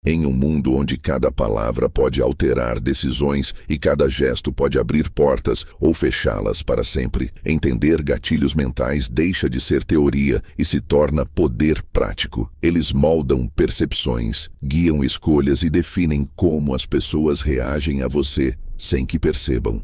Em um mundo onde cada palavra pode alterar decisões e cada gesto pode abrir portas ou fechá-las para sempre, entender gatilhos mentais deixa de ser teoria e se torna poder prático. Eles moldam percepções, guiam escolhas e definem como as pessoas reagem a você sem que percebam.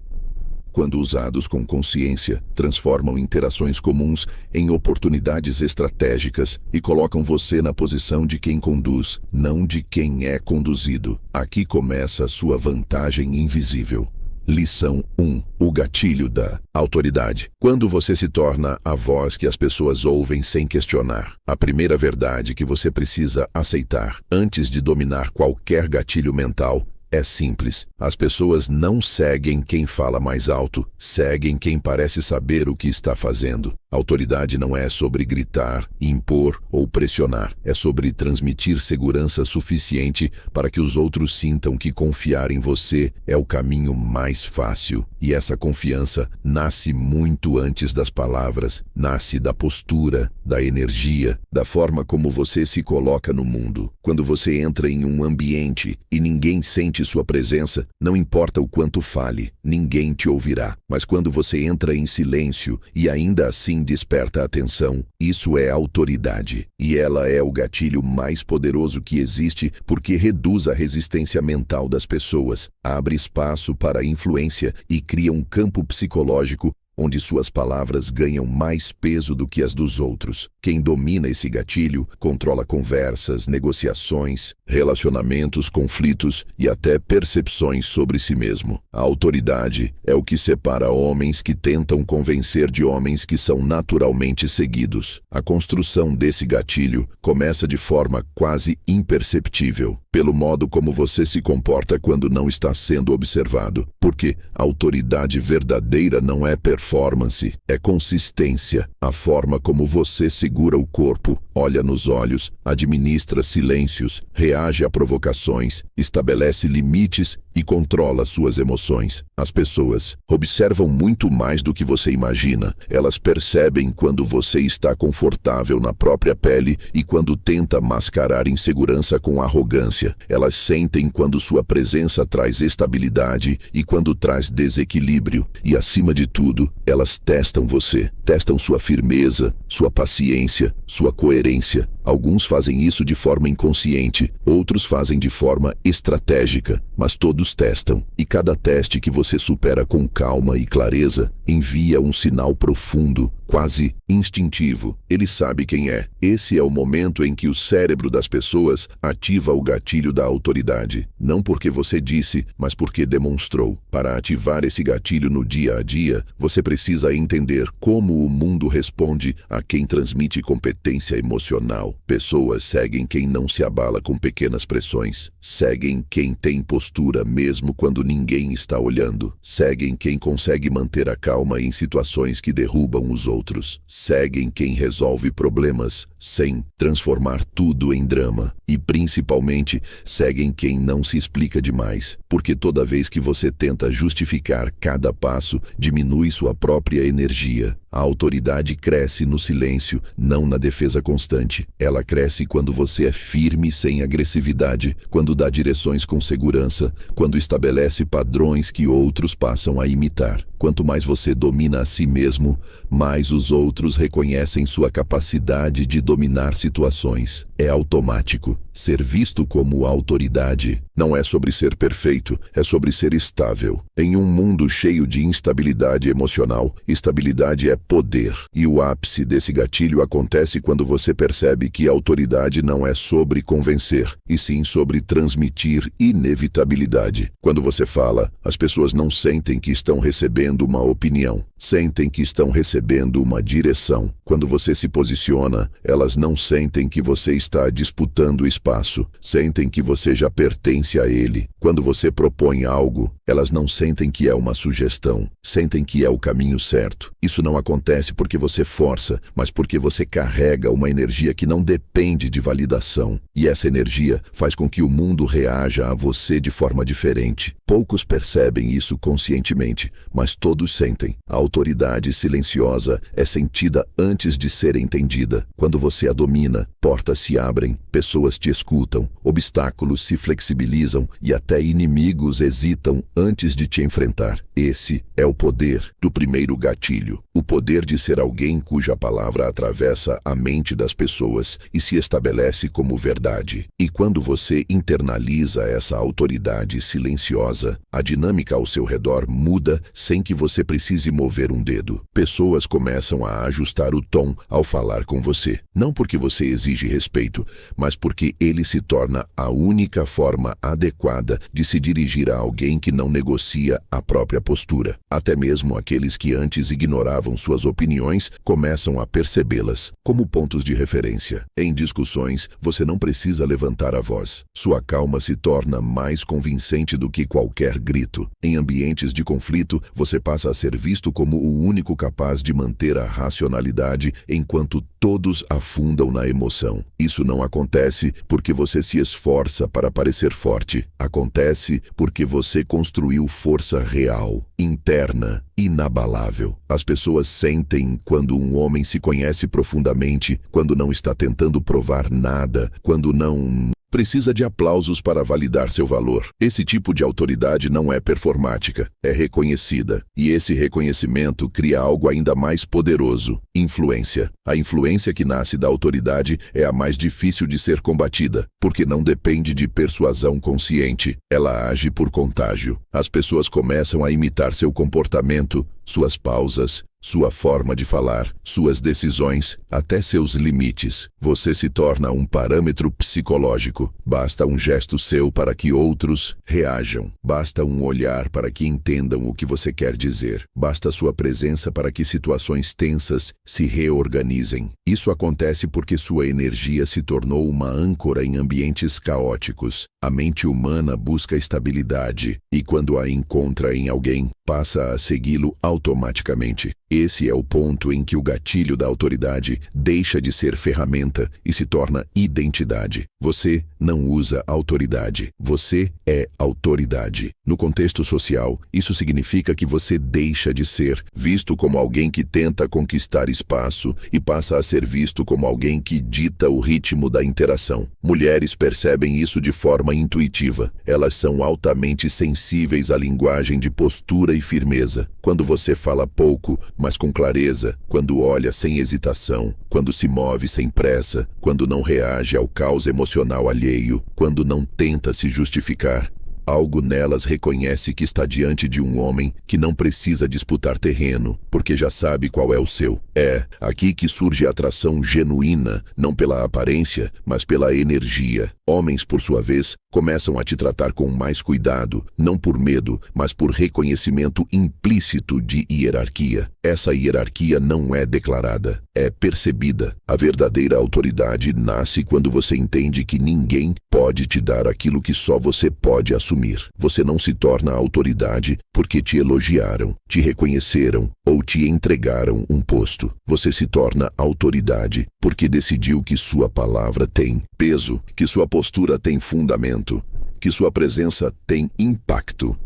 Quando usados com consciência, transformam interações comuns em oportunidades estratégicas e colocam você na posição de quem conduz, não de quem é conduzido. Aqui começa a sua vantagem invisível. Lição 1. O gatilho da autoridade. Quando você se torna a voz que as pessoas ouvem sem questionar, a primeira verdade que você precisa aceitar antes de dominar qualquer gatilho mental é simples. As pessoas não seguem quem fala mais alto, seguem quem parece saber o que está fazendo. Autoridade não é sobre gritar, impor ou pressionar. É sobre transmitir segurança suficiente para que os outros sintam que confiar em você é o caminho mais fácil. E essa confiança nasce muito antes das palavras, nasce da postura, da energia, da forma como você se coloca no mundo. Quando você entra em um ambiente e ninguém sente sua presença, não importa o quanto fale, ninguém te ouvirá. Mas quando você entra em silêncio e ainda assim desperta a atenção, isso é autoridade. E ela é o gatilho mais poderoso que existe porque reduz a resistência mental das pessoas, abre espaço para a influência e cria um campo psicológico onde suas palavras ganham mais peso do que as dos outros. Quem domina esse gatilho controla conversas, negociações, relacionamentos, conflitos e até percepções sobre si mesmo. A autoridade é o que separa homens que tentam convencer de homens que são naturalmente seguidos. A construção desse gatilho começa de forma quase imperceptível, pelo modo como você se comporta quando não está sendo observado. Porque a autoridade verdadeira não é performance, é consistência. A forma como você segura o corpo, olha nos olhos, administra silêncios, reage a provocações, estabelece limites e controla suas emoções. As pessoas observam muito mais do que você imagina. Elas percebem quando você está confortável na própria pele e quando tenta mascarar insegurança com arrogância. Elas sentem quando sua presença traz estabilidade e quando traz desequilíbrio. E, acima de tudo, elas testam você. Testam sua firmeza, sua paciência, sua coerência. Alguns fazem isso de forma inconsciente, outros fazem de forma estratégica, mas todos testam. E cada teste que você supera com calma e clareza envia um sinal profundo, quase instintivo. Ele sabe quem é. Esse é o momento em que o cérebro das pessoas ativa o gatilho da autoridade. Não porque você disse, mas porque demonstrou. Para ativar esse gatilho no dia a dia, você precisa entender como o mundo responde a quem transmite competência emocional. Pessoas seguem quem não se abala com pequenas pressões. Seguem quem tem postura mesmo quando ninguém está olhando. Seguem quem consegue manter a calma em situações que derrubam os outros. Seguem quem resolve problemas sem transformar tudo em drama. E principalmente, seguem quem não se explica demais. Porque toda vez que você tenta justificar cada passo, diminui sua própria energia. A autoridade cresce no silêncio, não na defesa constante. Ela cresce quando você é firme sem agressividade, quando dá direções com segurança, quando estabelece padrões que outros passam a imitar. Quanto mais você domina a si mesmo, mais os outros reconhecem sua capacidade de dominar situações. É automático. Ser visto como autoridade não é sobre ser perfeito, é sobre ser estável. Em um mundo cheio de instabilidade emocional, estabilidade é poder. E o ápice desse gatilho acontece quando você percebe que a autoridade não é sobre convencer, e sim sobre transmitir inevitabilidade. Quando você fala, as pessoas não sentem que estão recebendo uma opinião, sentem que estão recebendo uma direção. Quando você se posiciona, elas não sentem que você está disputando espaço, sentem que você já pertence a ele. Quando você propõe algo, elas não sentem que é uma sugestão, sentem que é o caminho certo. Isso não acontece porque você força, mas porque você carrega uma energia que não depende de validação. E essa energia faz com que o mundo reaja a você de forma diferente. Poucos percebem isso conscientemente, mas todos sentem. A autoridade silenciosa é sentida antes de ser entendida. Quando você a domina, portas se abrem, pessoas te escutam, obstáculos se flexibilizam e até inimigos hesitam antes de te enfrentar. Esse é o poder do primeiro gatilho. O poder de ser alguém cuja palavra atravessa a mente das pessoas e se estabelece como verdade. E quando você internaliza essa autoridade silenciosa, a dinâmica ao seu redor muda sem que você precise mover um dedo. Pessoas começam a ajustar o tom ao falar com você. Não porque você exige respeito, mas porque ele se torna a única forma adequada de se dirigir a alguém que não negocia a própria postura. Até mesmo aqueles que antes ignoravam suas opiniões começam a percebê-las como pontos de referência. Em discussões, você não precisa levantar a voz. Sua calma se torna mais convincente do que qualquer grito. Em ambientes de conflito, você passa a ser visto como o único capaz de manter a racionalidade enquanto todos afundam na emoção. Isso não acontece porque você se esforça para parecer forte. Acontece porque você construiu força real, interna, inabalável. As pessoas sentem quando um homem se conhece profundamente, quando não está tentando provar nada, quando não precisa de aplausos para validar seu valor. Esse tipo de autoridade não é performática, é reconhecida. E esse reconhecimento cria algo ainda mais poderoso: influência. A influência que nasce da autoridade é a mais difícil de ser combatida, porque não depende de persuasão consciente. Ela age por contágio. As pessoas começam a imitar seu comportamento, suas pausas, sua forma de falar, suas decisões, até seus limites. Você se torna um parâmetro psicológico. Basta um gesto seu para que outros reajam. Basta um olhar para que entendam o que você quer dizer. Basta sua presença para que situações tensas se reorganizem. Isso acontece porque sua energia se tornou uma âncora em ambientes caóticos. A mente humana busca estabilidade e, quando a encontra em alguém, passa a segui-lo automaticamente. Esse é o ponto em que o gatilho da autoridade deixa de ser ferramenta e se torna identidade. Você não usa autoridade, você é autoridade. No contexto social, isso significa que você deixa de ser visto como alguém que tenta conquistar espaço e passa a ser visto como alguém que dita o ritmo da interação. Mulheres percebem isso de forma intuitiva. Elas são altamente sensíveis à linguagem de postura e firmeza. Quando você fala pouco, mas com clareza, quando olha sem hesitação, quando se move sem pressa, quando não reage ao caos emocional alheio, quando não tenta se justificar, algo nelas reconhece que está diante de um homem que não precisa disputar terreno, porque já sabe qual é o seu. É aqui que surge a atração genuína, não pela aparência, mas pela energia. Homens, por sua vez, começam a te tratar com mais cuidado, não por medo, mas por reconhecimento implícito de hierarquia. Essa hierarquia não é declarada, é percebida. A verdadeira autoridade nasce quando você entende que ninguém pode te dar aquilo que só você pode assumir. Você não se torna autoridade porque te elogiaram, te reconheceram ou te entregaram um posto. Você se torna autoridade porque decidiu que sua palavra tem peso, que sua postura tem fundamento, que sua presença tem impacto.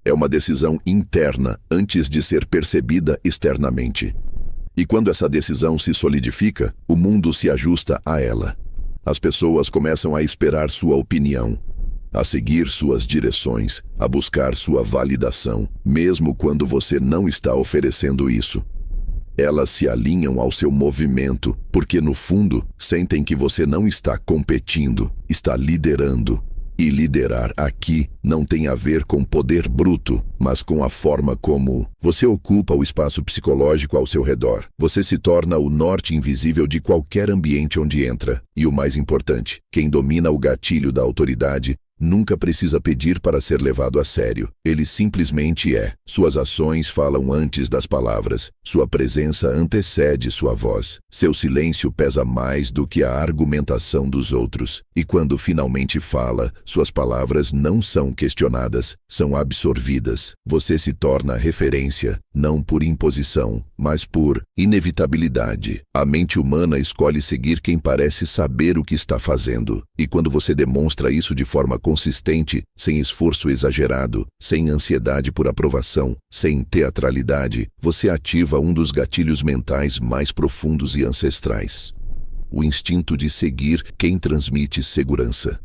É uma decisão interna antes de ser percebida externamente. E quando essa decisão se solidifica, o mundo se ajusta a ela. As pessoas começam a esperar sua opinião, a seguir suas direções, a buscar sua validação, mesmo quando você não está oferecendo isso. Elas se alinham ao seu movimento, porque no fundo sentem que você não está competindo, está liderando. E liderar aqui não tem a ver com poder bruto, mas com a forma como você ocupa o espaço psicológico ao seu redor. Você se torna o norte invisível de qualquer ambiente onde entra. E o mais importante, quem domina o gatilho da autoridade nunca precisa pedir para ser levado a sério. Ele simplesmente é. Suas ações falam antes das palavras. Sua presença antecede sua voz. Seu silêncio pesa mais do que a argumentação dos outros. E quando finalmente fala, suas palavras não são questionadas, são absorvidas. Você se torna referência, não por imposição, mas por inevitabilidade. A mente humana escolhe seguir quem parece saber o que está fazendo. E quando você demonstra isso de forma consistente, sem esforço exagerado, sem ansiedade por aprovação, sem teatralidade, você ativa um dos gatilhos mentais mais profundos e ancestrais. o instinto de seguir quem transmite segurança.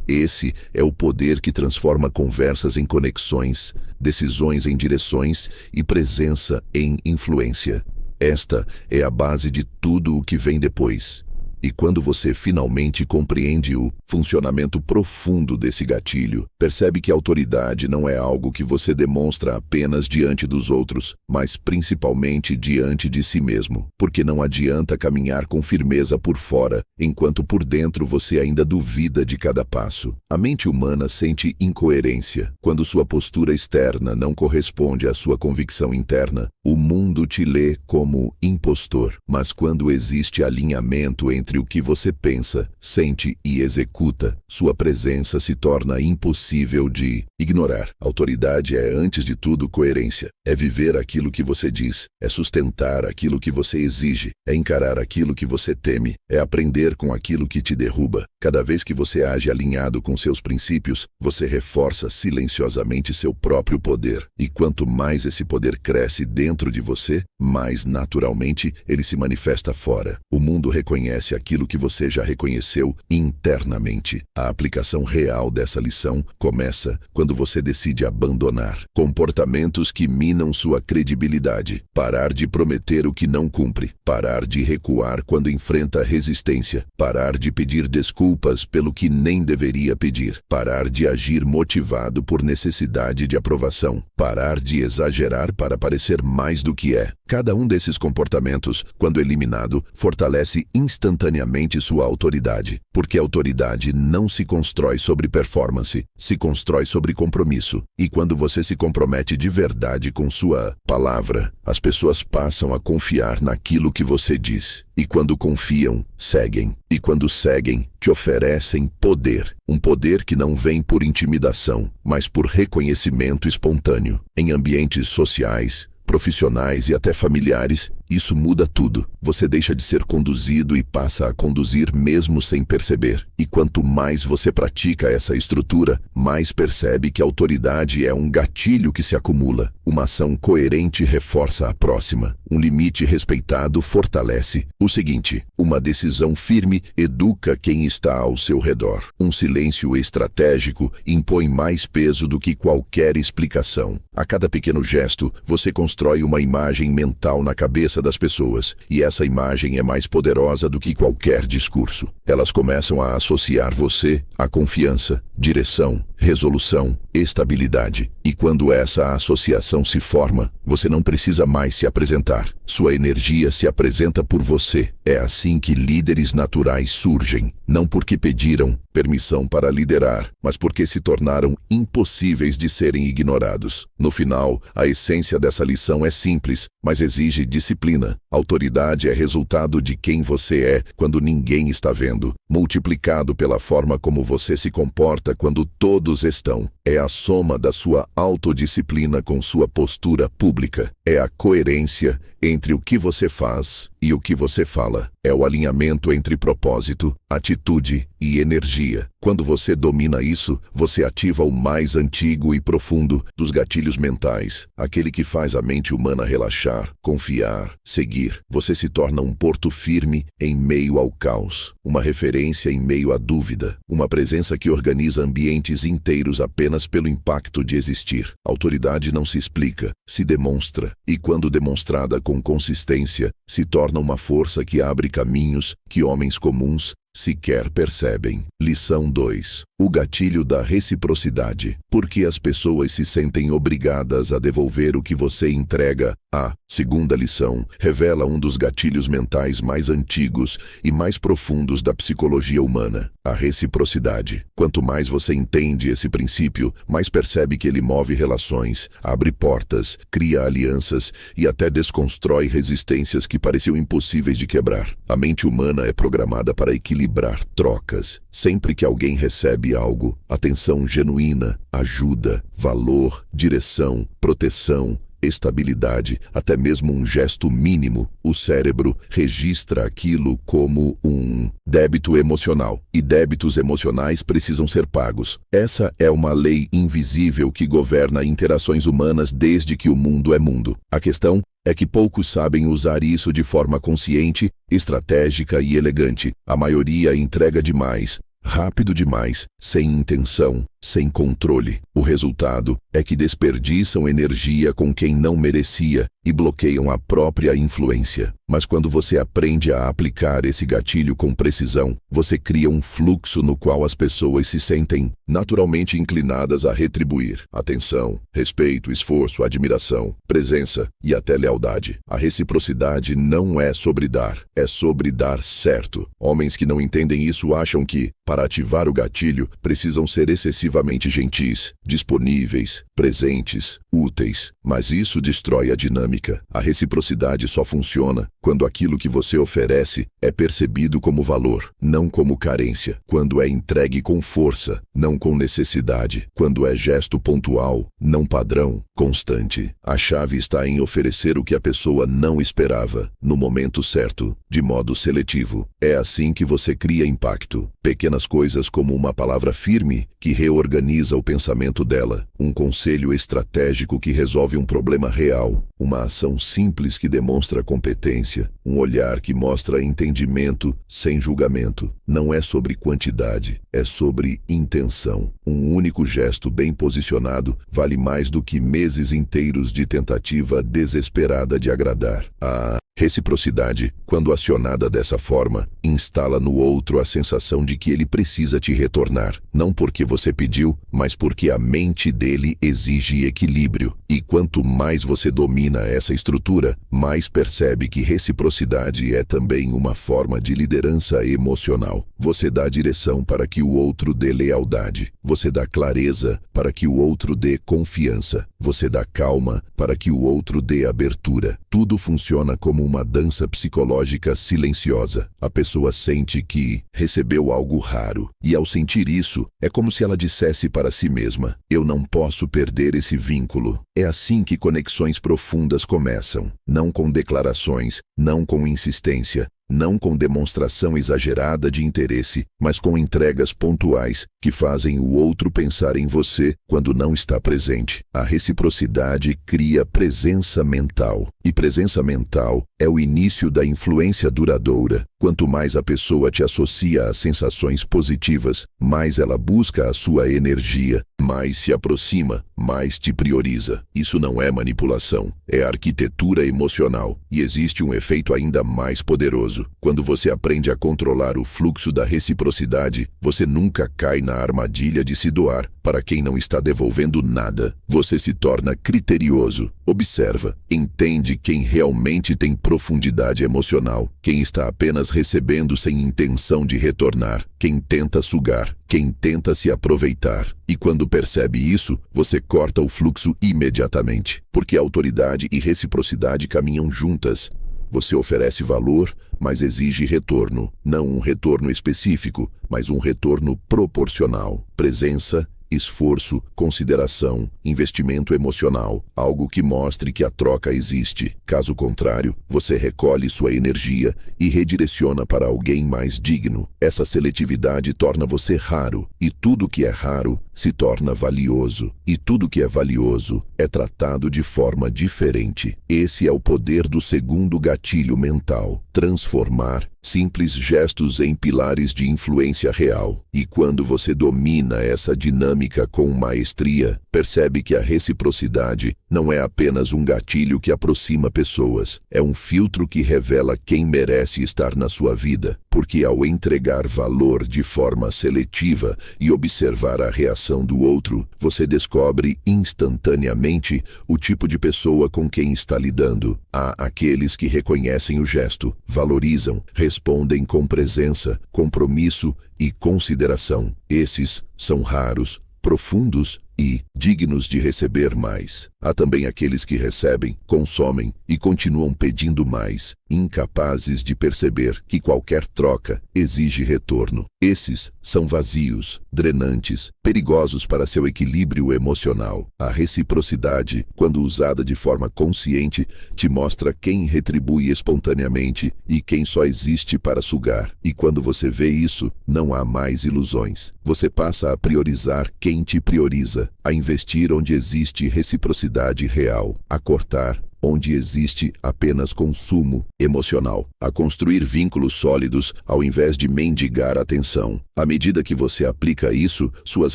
Esse é o poder que transforma conversas em conexões, decisões em direções e presença em influência. Esta é a base de tudo o que vem depois. E quando você finalmente compreende o funcionamento profundo desse gatilho, percebe que a autoridade não é algo que você demonstra apenas diante dos outros, mas principalmente diante de si mesmo. Porque não adianta caminhar com firmeza por fora, enquanto por dentro você ainda duvida de cada passo. A mente humana sente incoerência. Quando sua postura externa não corresponde à sua convicção interna, o mundo te lê como impostor. Mas quando existe alinhamento entre o que você pensa, sente e executa, sua presença se torna impossível de ignorar. Autoridade é, antes de tudo, coerência. É viver aquilo que você diz, é sustentar aquilo que você exige, é encarar aquilo que você teme, é aprender com aquilo que te derruba. Cada vez que você age alinhado com seus princípios, você reforça silenciosamente seu próprio poder. E quanto mais esse poder cresce dentro de você, mais naturalmente ele se manifesta fora. O mundo reconhece aquilo que você já reconheceu internamente. A aplicação real dessa lição começa quando você decide abandonar comportamentos que minam sua credibilidade, parar de prometer o que não cumpre, parar de recuar quando enfrenta resistência, parar de pedir desculpas pelo que nem deveria pedir, parar de agir motivado por necessidade de aprovação, parar de exagerar para parecer mais do que é. Cada um desses comportamentos, quando eliminado, fortalece instantaneamente sua autoridade, porque a autoridade não se constrói sobre performance, se constrói sobre compromisso. E quando você se compromete de verdade com sua palavra, as pessoas passam a confiar naquilo que você diz. E quando confiam, seguem. E quando seguem, te oferecem poder. Um poder que não vem por intimidação, mas por reconhecimento espontâneo. Em ambientes sociais, profissionais e até familiares, isso muda tudo. Você deixa de ser conduzido e passa a conduzir mesmo sem perceber. E quanto mais você pratica essa estrutura, mais percebe que a autoridade é um gatilho que se acumula. Uma ação coerente reforça a próxima. Um limite respeitado fortalece o seguinte. Uma decisão firme educa quem está ao seu redor. Um silêncio estratégico impõe mais peso do que qualquer explicação. A cada pequeno gesto, você constrói uma imagem mental na cabeça das pessoas, e essa imagem é mais poderosa do que qualquer discurso. Elas começam a associar você à confiança, direção, resolução, estabilidade. E quando essa associação se forma, você não precisa mais se apresentar. Sua energia se apresenta por você. É assim que líderes naturais surgem, não porque pediram permissão para liderar, mas porque se tornaram impossíveis de serem ignorados. No final, a essência dessa lição é simples, mas exige disciplina. Autoridade é resultado de quem você é quando ninguém está vendo, multiplicado pela forma como você se comporta quando todos estão. É a soma da sua autodisciplina com sua postura pública. É a coerência entre o que você faz e o que você fala. É o alinhamento entre propósito, atitude e energia. Quando você domina isso, você ativa o mais antigo e profundo dos gatilhos mentais, aquele que faz a mente humana relaxar, confiar, seguir. Você se torna um porto firme em meio ao caos, uma referência em meio à dúvida, uma presença que organiza ambientes inteiros apenas pelo impacto de existir. Autoridade não se explica, se demonstra, e quando demonstrada com consistência, se torna uma força que abre caminhos que homens comuns sequer percebem. Lição 2. O gatilho da reciprocidade. Porque as pessoas se sentem obrigadas a devolver o que você entrega. A segunda lição revela um dos gatilhos mentais mais antigos e mais profundos da psicologia humana, a reciprocidade. Quanto mais você entende esse princípio, mais percebe que ele move relações, abre portas, cria alianças e até desconstrói resistências que pareciam impossíveis de quebrar. A mente humana é programada para equilibrar trocas. Sempre que alguém recebe algo, atenção genuína, ajuda, valor, direção, proteção, estabilidade, até mesmo um gesto mínimo. O cérebro registra aquilo como um débito emocional, e débitos emocionais precisam ser pagos. Essa é uma lei invisível que governa interações humanas desde que o mundo é mundo. A questão é que poucos sabem usar isso de forma consciente, estratégica e elegante. A maioria entrega demais, rápido demais, sem intenção, sem controle. O resultado é que desperdiçam energia com quem não merecia e bloqueiam a própria influência. Mas quando você aprende a aplicar esse gatilho com precisão, você cria um fluxo no qual as pessoas se sentem naturalmente inclinadas a retribuir atenção, respeito, esforço, admiração, presença e até lealdade. A reciprocidade não é sobre dar, é sobre dar certo. Homens que não entendem isso acham que, para ativar o gatilho, precisam ser excessivamente gentis, disponíveis, presentes, úteis. Mas isso destrói a dinâmica. A reciprocidade só funciona quando aquilo que você oferece é percebido como valor, não como carência. Quando é entregue com força, não com necessidade. Quando é gesto pontual, não padrão, constante. A chave está em oferecer o que a pessoa não esperava, no momento certo, de modo seletivo. É assim que você cria impacto. Pequenas coisas como uma palavra firme que reorganiza o pensamento dela, um conselho estratégico que resolve um problema real, uma ação simples que demonstra competência, um olhar que mostra entendimento sem julgamento. Não é sobre quantidade, é sobre intenção. Um único gesto bem posicionado vale mais do que meses inteiros de tentativa desesperada de agradar. A reciprocidade, quando acionada dessa forma, instala no outro a sensação de que ele precisa te retornar, não porque você pediu, mas porque a mente dele exige equilíbrio. E quanto mais você domina essa estrutura, mais percebe que reciprocidade é também uma forma de liderança emocional. Você dá direção para que o outro dê lealdade. Você dá clareza para que o outro dê confiança. Você dá calma para que o outro dê abertura. Tudo funciona como uma dança psicológica silenciosa. A pessoa sente que recebeu algo raro. E ao sentir isso, é como se ela dissesse para si mesma: eu não posso perder esse vínculo. É assim que conexões profundas começam. Não com declarações, não com insistência, não com demonstração exagerada de interesse, mas com entregas pontuais que fazem o outro pensar em você quando não está presente. A reciprocidade cria presença mental. E presença mental é o início da influência duradoura. Quanto mais a pessoa te associa a sensações positivas, mais ela busca a sua energia, mais se aproxima, mais te prioriza. Isso não é manipulação, é arquitetura emocional. E existe um efeito ainda mais poderoso. Quando você aprende a controlar o fluxo da reciprocidade, você nunca cai na armadilha de se doar para quem não está devolvendo nada. Você se torna criterioso. Observa, entende quem realmente tem profundidade emocional, quem está apenas recebendo sem intenção de retornar, quem tenta sugar, quem tenta se aproveitar. E quando percebe isso, você corta o fluxo imediatamente, porque autoridade e reciprocidade caminham juntas. Você oferece valor, mas exige retorno. Não um retorno específico, mas um retorno proporcional. Presença, esforço, consideração, investimento emocional, algo que mostre que a troca existe. Caso contrário, você recolhe sua energia e redireciona para alguém mais digno. Essa seletividade torna você raro, e tudo que é raro se torna valioso. E tudo que é valioso é tratado de forma diferente. Esse é o poder do segundo gatilho mental: transformar simples gestos em pilares de influência real. E quando você domina essa dinâmica com maestria, percebe que a reciprocidade não é apenas um gatilho que aproxima pessoas, é um filtro que revela quem merece estar na sua vida. Porque ao entregar valor de forma seletiva e observar a reação do outro, você descobre instantaneamente o tipo de pessoa com quem está lidando. Há aqueles que reconhecem o gesto, valorizam, respondem com presença, compromisso e consideração. Esses são raros, profundos e dignos de receber mais. Há também aqueles que recebem, consomem e continuam pedindo mais. incapazes de perceber que qualquer troca exige retorno. Esses são vazios, drenantes, perigosos para seu equilíbrio emocional. A reciprocidade, quando usada de forma consciente, te mostra quem retribui espontaneamente e quem só existe para sugar. E quando você vê isso, não há mais ilusões. Você passa a priorizar quem te prioriza, a investir onde existe reciprocidade real, a cortar onde existe apenas consumo emocional, a construir vínculos sólidos ao invés de mendigar atenção. À medida que você aplica isso, suas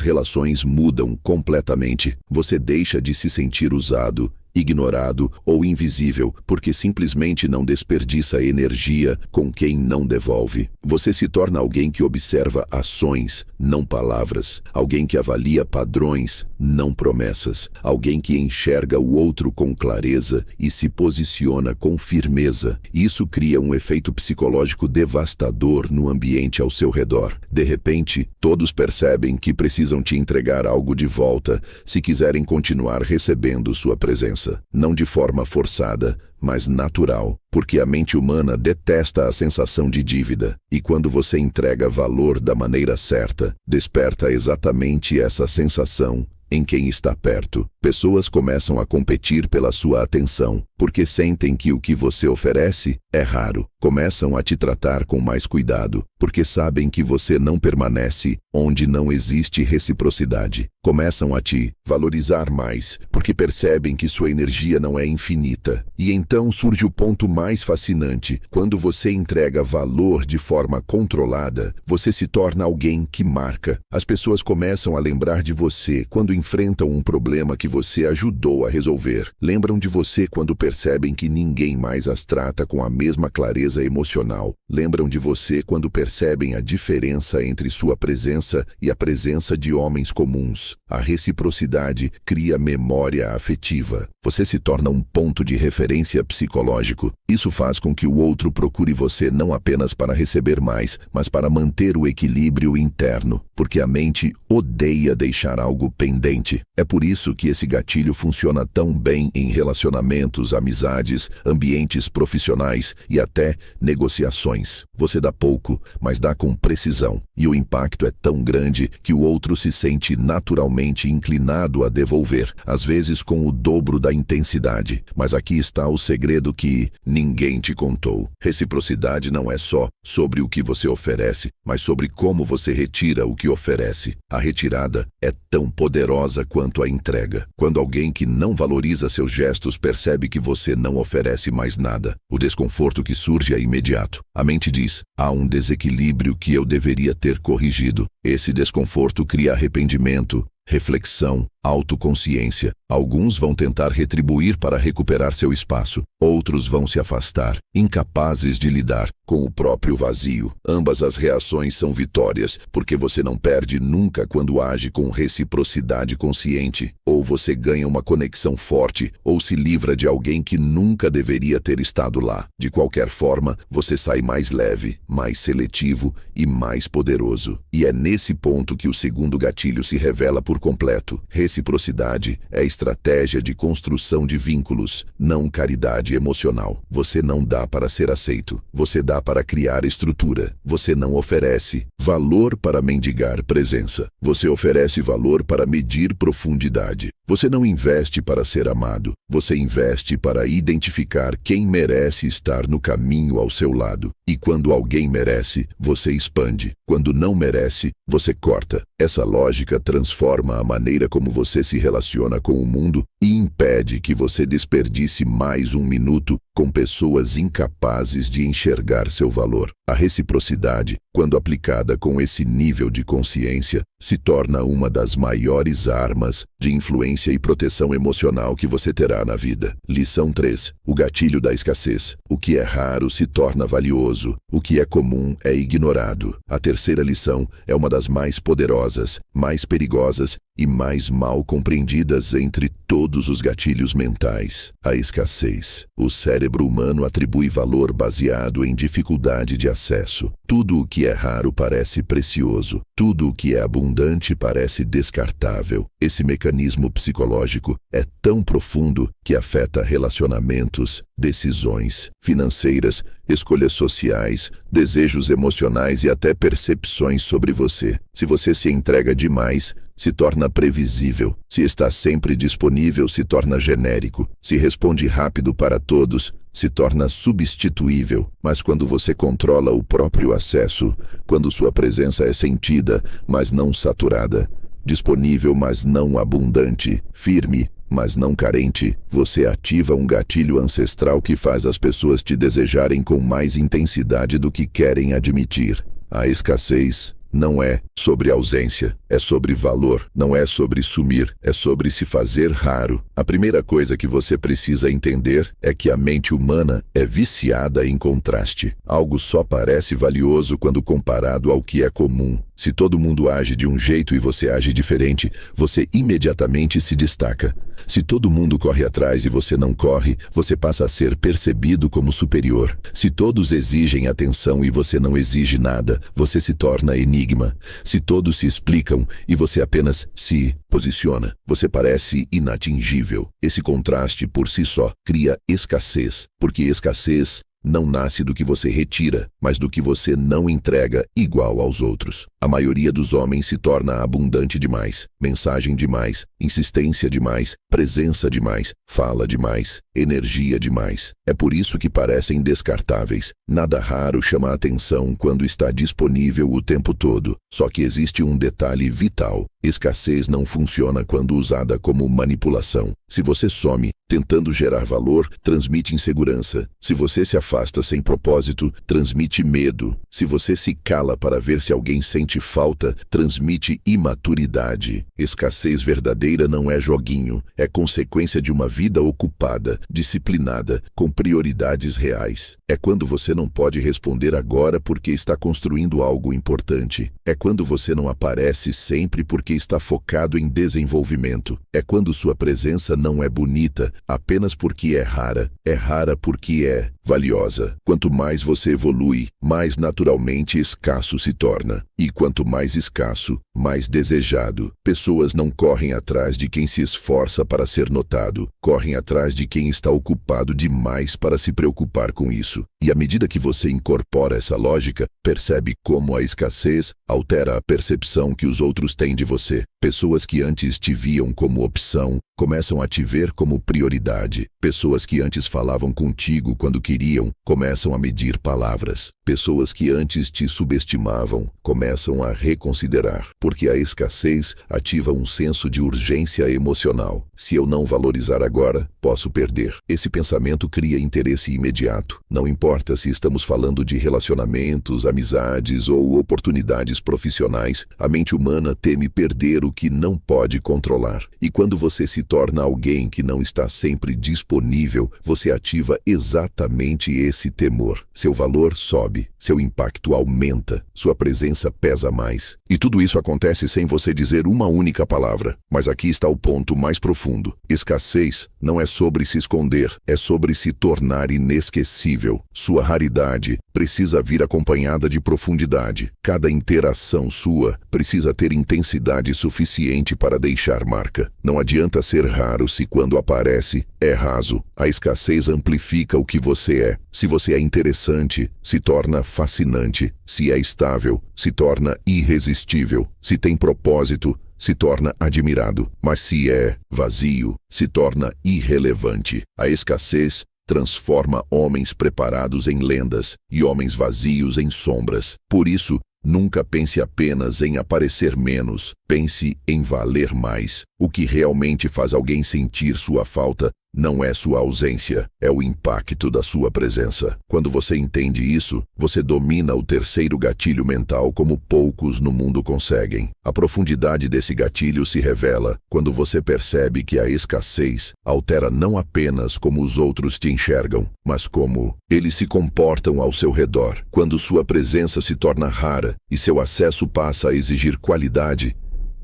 relações mudam completamente. Você deixa de se sentir usado, ignorado ou invisível, porque simplesmente não desperdiça energia com quem não devolve. Você se torna alguém que observa ações, não palavras. Alguém que avalia padrões, não promessas. Alguém que enxerga o outro com clareza e se posiciona com firmeza. Isso cria um efeito psicológico devastador no ambiente ao seu redor. De repente, todos percebem que precisam te entregar algo de volta se quiserem continuar recebendo sua presença. Não de forma forçada, mas natural, porque a mente humana detesta a sensação de dívida, e quando você entrega valor da maneira certa, desperta exatamente essa sensação em quem está perto. Pessoas começam a competir pela sua atenção, porque sentem que o que você oferece é raro. Começam a te tratar com mais cuidado, porque sabem que você não permanece onde não existe reciprocidade. Começam a te valorizar mais, porque percebem que sua energia não é infinita. E então surge o ponto mais fascinante. Quando você entrega valor de forma controlada, você se torna alguém que marca. As pessoas começam a lembrar de você quando enfrentam um problema que você ajudou a resolver. Lembram de você quando percebem que ninguém mais as trata com a mesma clareza emocional. Lembram de você quando percebem a diferença entre sua presença e a presença de homens comuns. A reciprocidade cria memória afetiva. Você se torna um ponto de referência psicológico. Isso faz com que o outro procure você não apenas para receber mais, mas para manter o equilíbrio interno, porque a mente odeia deixar algo pendente. É por isso que esse gatilho funciona tão bem em relacionamentos, amizades, ambientes profissionais e até negociações. Você dá pouco, mas dá com precisão, e o impacto é tão grande que o outro se sente naturalmente inclinado a devolver, às vezes com o dobro da intensidade. Mas aqui está o segredo que ninguém te contou. Reciprocidade não é só sobre o que você oferece, mas sobre como você retira o que oferece. A retirada é tão poderosa quanto a entrega. Quando alguém que não valoriza seus gestos percebe que você não oferece mais nada, o desconforto que surge é imediato. A mente diz: há um desequilíbrio que eu deveria ter corrigido. Esse desconforto cria arrependimento, reflexão, autoconsciência. Alguns vão tentar retribuir para recuperar seu espaço. Outros vão se afastar, incapazes de lidar com o próprio vazio. Ambas as reações são vitórias, porque você não perde nunca quando age com reciprocidade consciente. Ou você ganha uma conexão forte, ou se livra de alguém que nunca deveria ter estado lá. De qualquer forma, você sai mais leve, mais seletivo e mais poderoso. E é nesse ponto que o segundo gatilho se revela por completo. Reciprocidade é estratégia de construção de vínculos, não caridade emocional. Você não dá para ser aceito, você dá para criar estrutura. Você não oferece valor para mendigar presença. Você oferece valor para medir profundidade. Você não investe para ser amado, você investe para identificar quem merece estar no caminho ao seu lado. E quando alguém merece, você expande. Quando não merece, você corta. Essa lógica transforma a maneira como você se relaciona com o mundo e impede que você desperdice mais um minuto com pessoas incapazes de enxergar seu valor. A reciprocidade, quando aplicada com esse nível de consciência, se torna uma das maiores armas de influência e proteção emocional que você terá na vida. Lição 3. O gatilho da escassez. O que é raro se torna valioso. O que é comum é ignorado. A terceira lição é uma das mais poderosas, mais perigosas e mais mal compreendidas entre todos os gatilhos mentais: a escassez. O cérebro humano atribui valor baseado em dificuldade de acesso. Tudo o que é raro parece precioso. Tudo o que é abundante parece descartável. Esse mecanismo psicológico é tão profundo que afeta relacionamentos, decisões financeiras, escolhas sociais, desejos emocionais e até percepções sobre você. Se você se entrega demais, se torna previsível. Se está sempre disponível, se torna genérico. Se responde rápido para todos, se torna substituível. Mas quando você controla o próprio acesso, quando sua presença é sentida, mas não saturada, disponível, mas não abundante, firme, mas não carente, você ativa um gatilho ancestral que faz as pessoas te desejarem com mais intensidade do que querem admitir. A escassez não é sobre ausência, é sobre valor. Não é sobre sumir, é sobre se fazer raro. A primeira coisa que você precisa entender é que a mente humana é viciada em contraste. Algo só parece valioso quando comparado ao que é comum. Se todo mundo age de um jeito e você age diferente, você imediatamente se destaca. Se todo mundo corre atrás e você não corre, você passa a ser percebido como superior. Se todos exigem atenção e você não exige nada, você se torna enigma. Se todos se explicam e você apenas se posiciona, você parece inatingível. Esse contraste por si só cria escassez, porque escassez não nasce do que você retira, mas do que você não entrega igual aos outros. A maioria dos homens se torna abundante demais, mensagem demais, insistência demais, presença demais, fala demais, energia demais. É por isso que parecem descartáveis. Nada raro chama a atenção quando está disponível o tempo todo. Só que existe um detalhe vital: escassez não funciona quando usada como manipulação. Se você some tentando gerar valor, transmite insegurança. Se você se afasta sem propósito, transmite medo. Se você se cala para ver se alguém sente falta, transmite imaturidade. Escassez verdadeira não é joguinho, é consequência de uma vida ocupada, disciplinada, com prioridades reais. É quando você não pode responder agora porque está construindo algo importante. É quando você não aparece sempre porque está focado em desenvolvimento. É quando sua presença não é bonita apenas porque é rara. É rara porque é valiosa. Quanto mais você evolui, mais naturalmente escasso se torna. E quanto mais escasso, mais desejado. Pessoas não correm atrás de quem se esforça para ser notado. Correm atrás de quem está ocupado demais para se preocupar com isso. E à medida que você incorpora essa lógica, percebe como a escassez altera a percepção que os outros têm de você. Pessoas que antes te viam como opção, começam a te ver como prioridade. Pessoas que antes falavam contigo quando queriam, começam a medir palavras. Pessoas que antes te subestimavam, começam a reconsiderar. Porque a escassez ativa um senso de urgência emocional. Se eu não valorizar agora, posso perder. Esse pensamento cria interesse imediato. Não importa se estamos falando de relacionamentos, amizades ou oportunidades profissionais, a mente humana teme perder o que não pode controlar. E quando você se torna alguém que não está sempre disponível, você ativa exatamente esse temor. Seu valor sobe, seu impacto aumenta, sua presença pesa mais. E tudo isso acontece sem você dizer uma única palavra. Mas aqui está o ponto mais profundo. Escassez não é sobre se esconder, é sobre se tornar inesquecível. Sua raridade precisa vir acompanhada de profundidade. Cada interação sua precisa ter intensidade suficiente para deixar marca. Não adianta ser raro se quando aparece, é raso. A escassez amplifica o que você é. Se você é interessante, se torna fascinante. Se é estável, se torna irresistível. Se tem propósito, se torna admirado. Mas se é vazio, se torna irrelevante. A escassez transforma homens preparados em lendas e homens vazios em sombras. Por isso, nunca pense apenas em aparecer menos, pense em valer mais. O que realmente faz alguém sentir sua falta não é sua ausência, é o impacto da sua presença. Quando você entende isso, você domina o terceiro gatilho mental como poucos no mundo conseguem. A profundidade desse gatilho se revela quando você percebe que a escassez altera não apenas como os outros te enxergam, mas como eles se comportam ao seu redor. Quando sua presença se torna rara e seu acesso passa a exigir qualidade,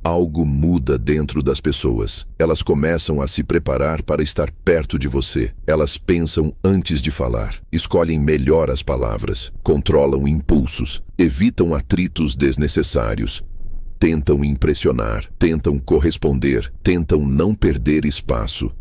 Algo muda dentro das pessoas. Elas começam a se preparar para estar perto de você. Elas pensam antes de falar, escolhem melhor as palavras, controlam impulsos, evitam atritos desnecessários. Tentam impressionar, tentam corresponder, tentam não perder espaço.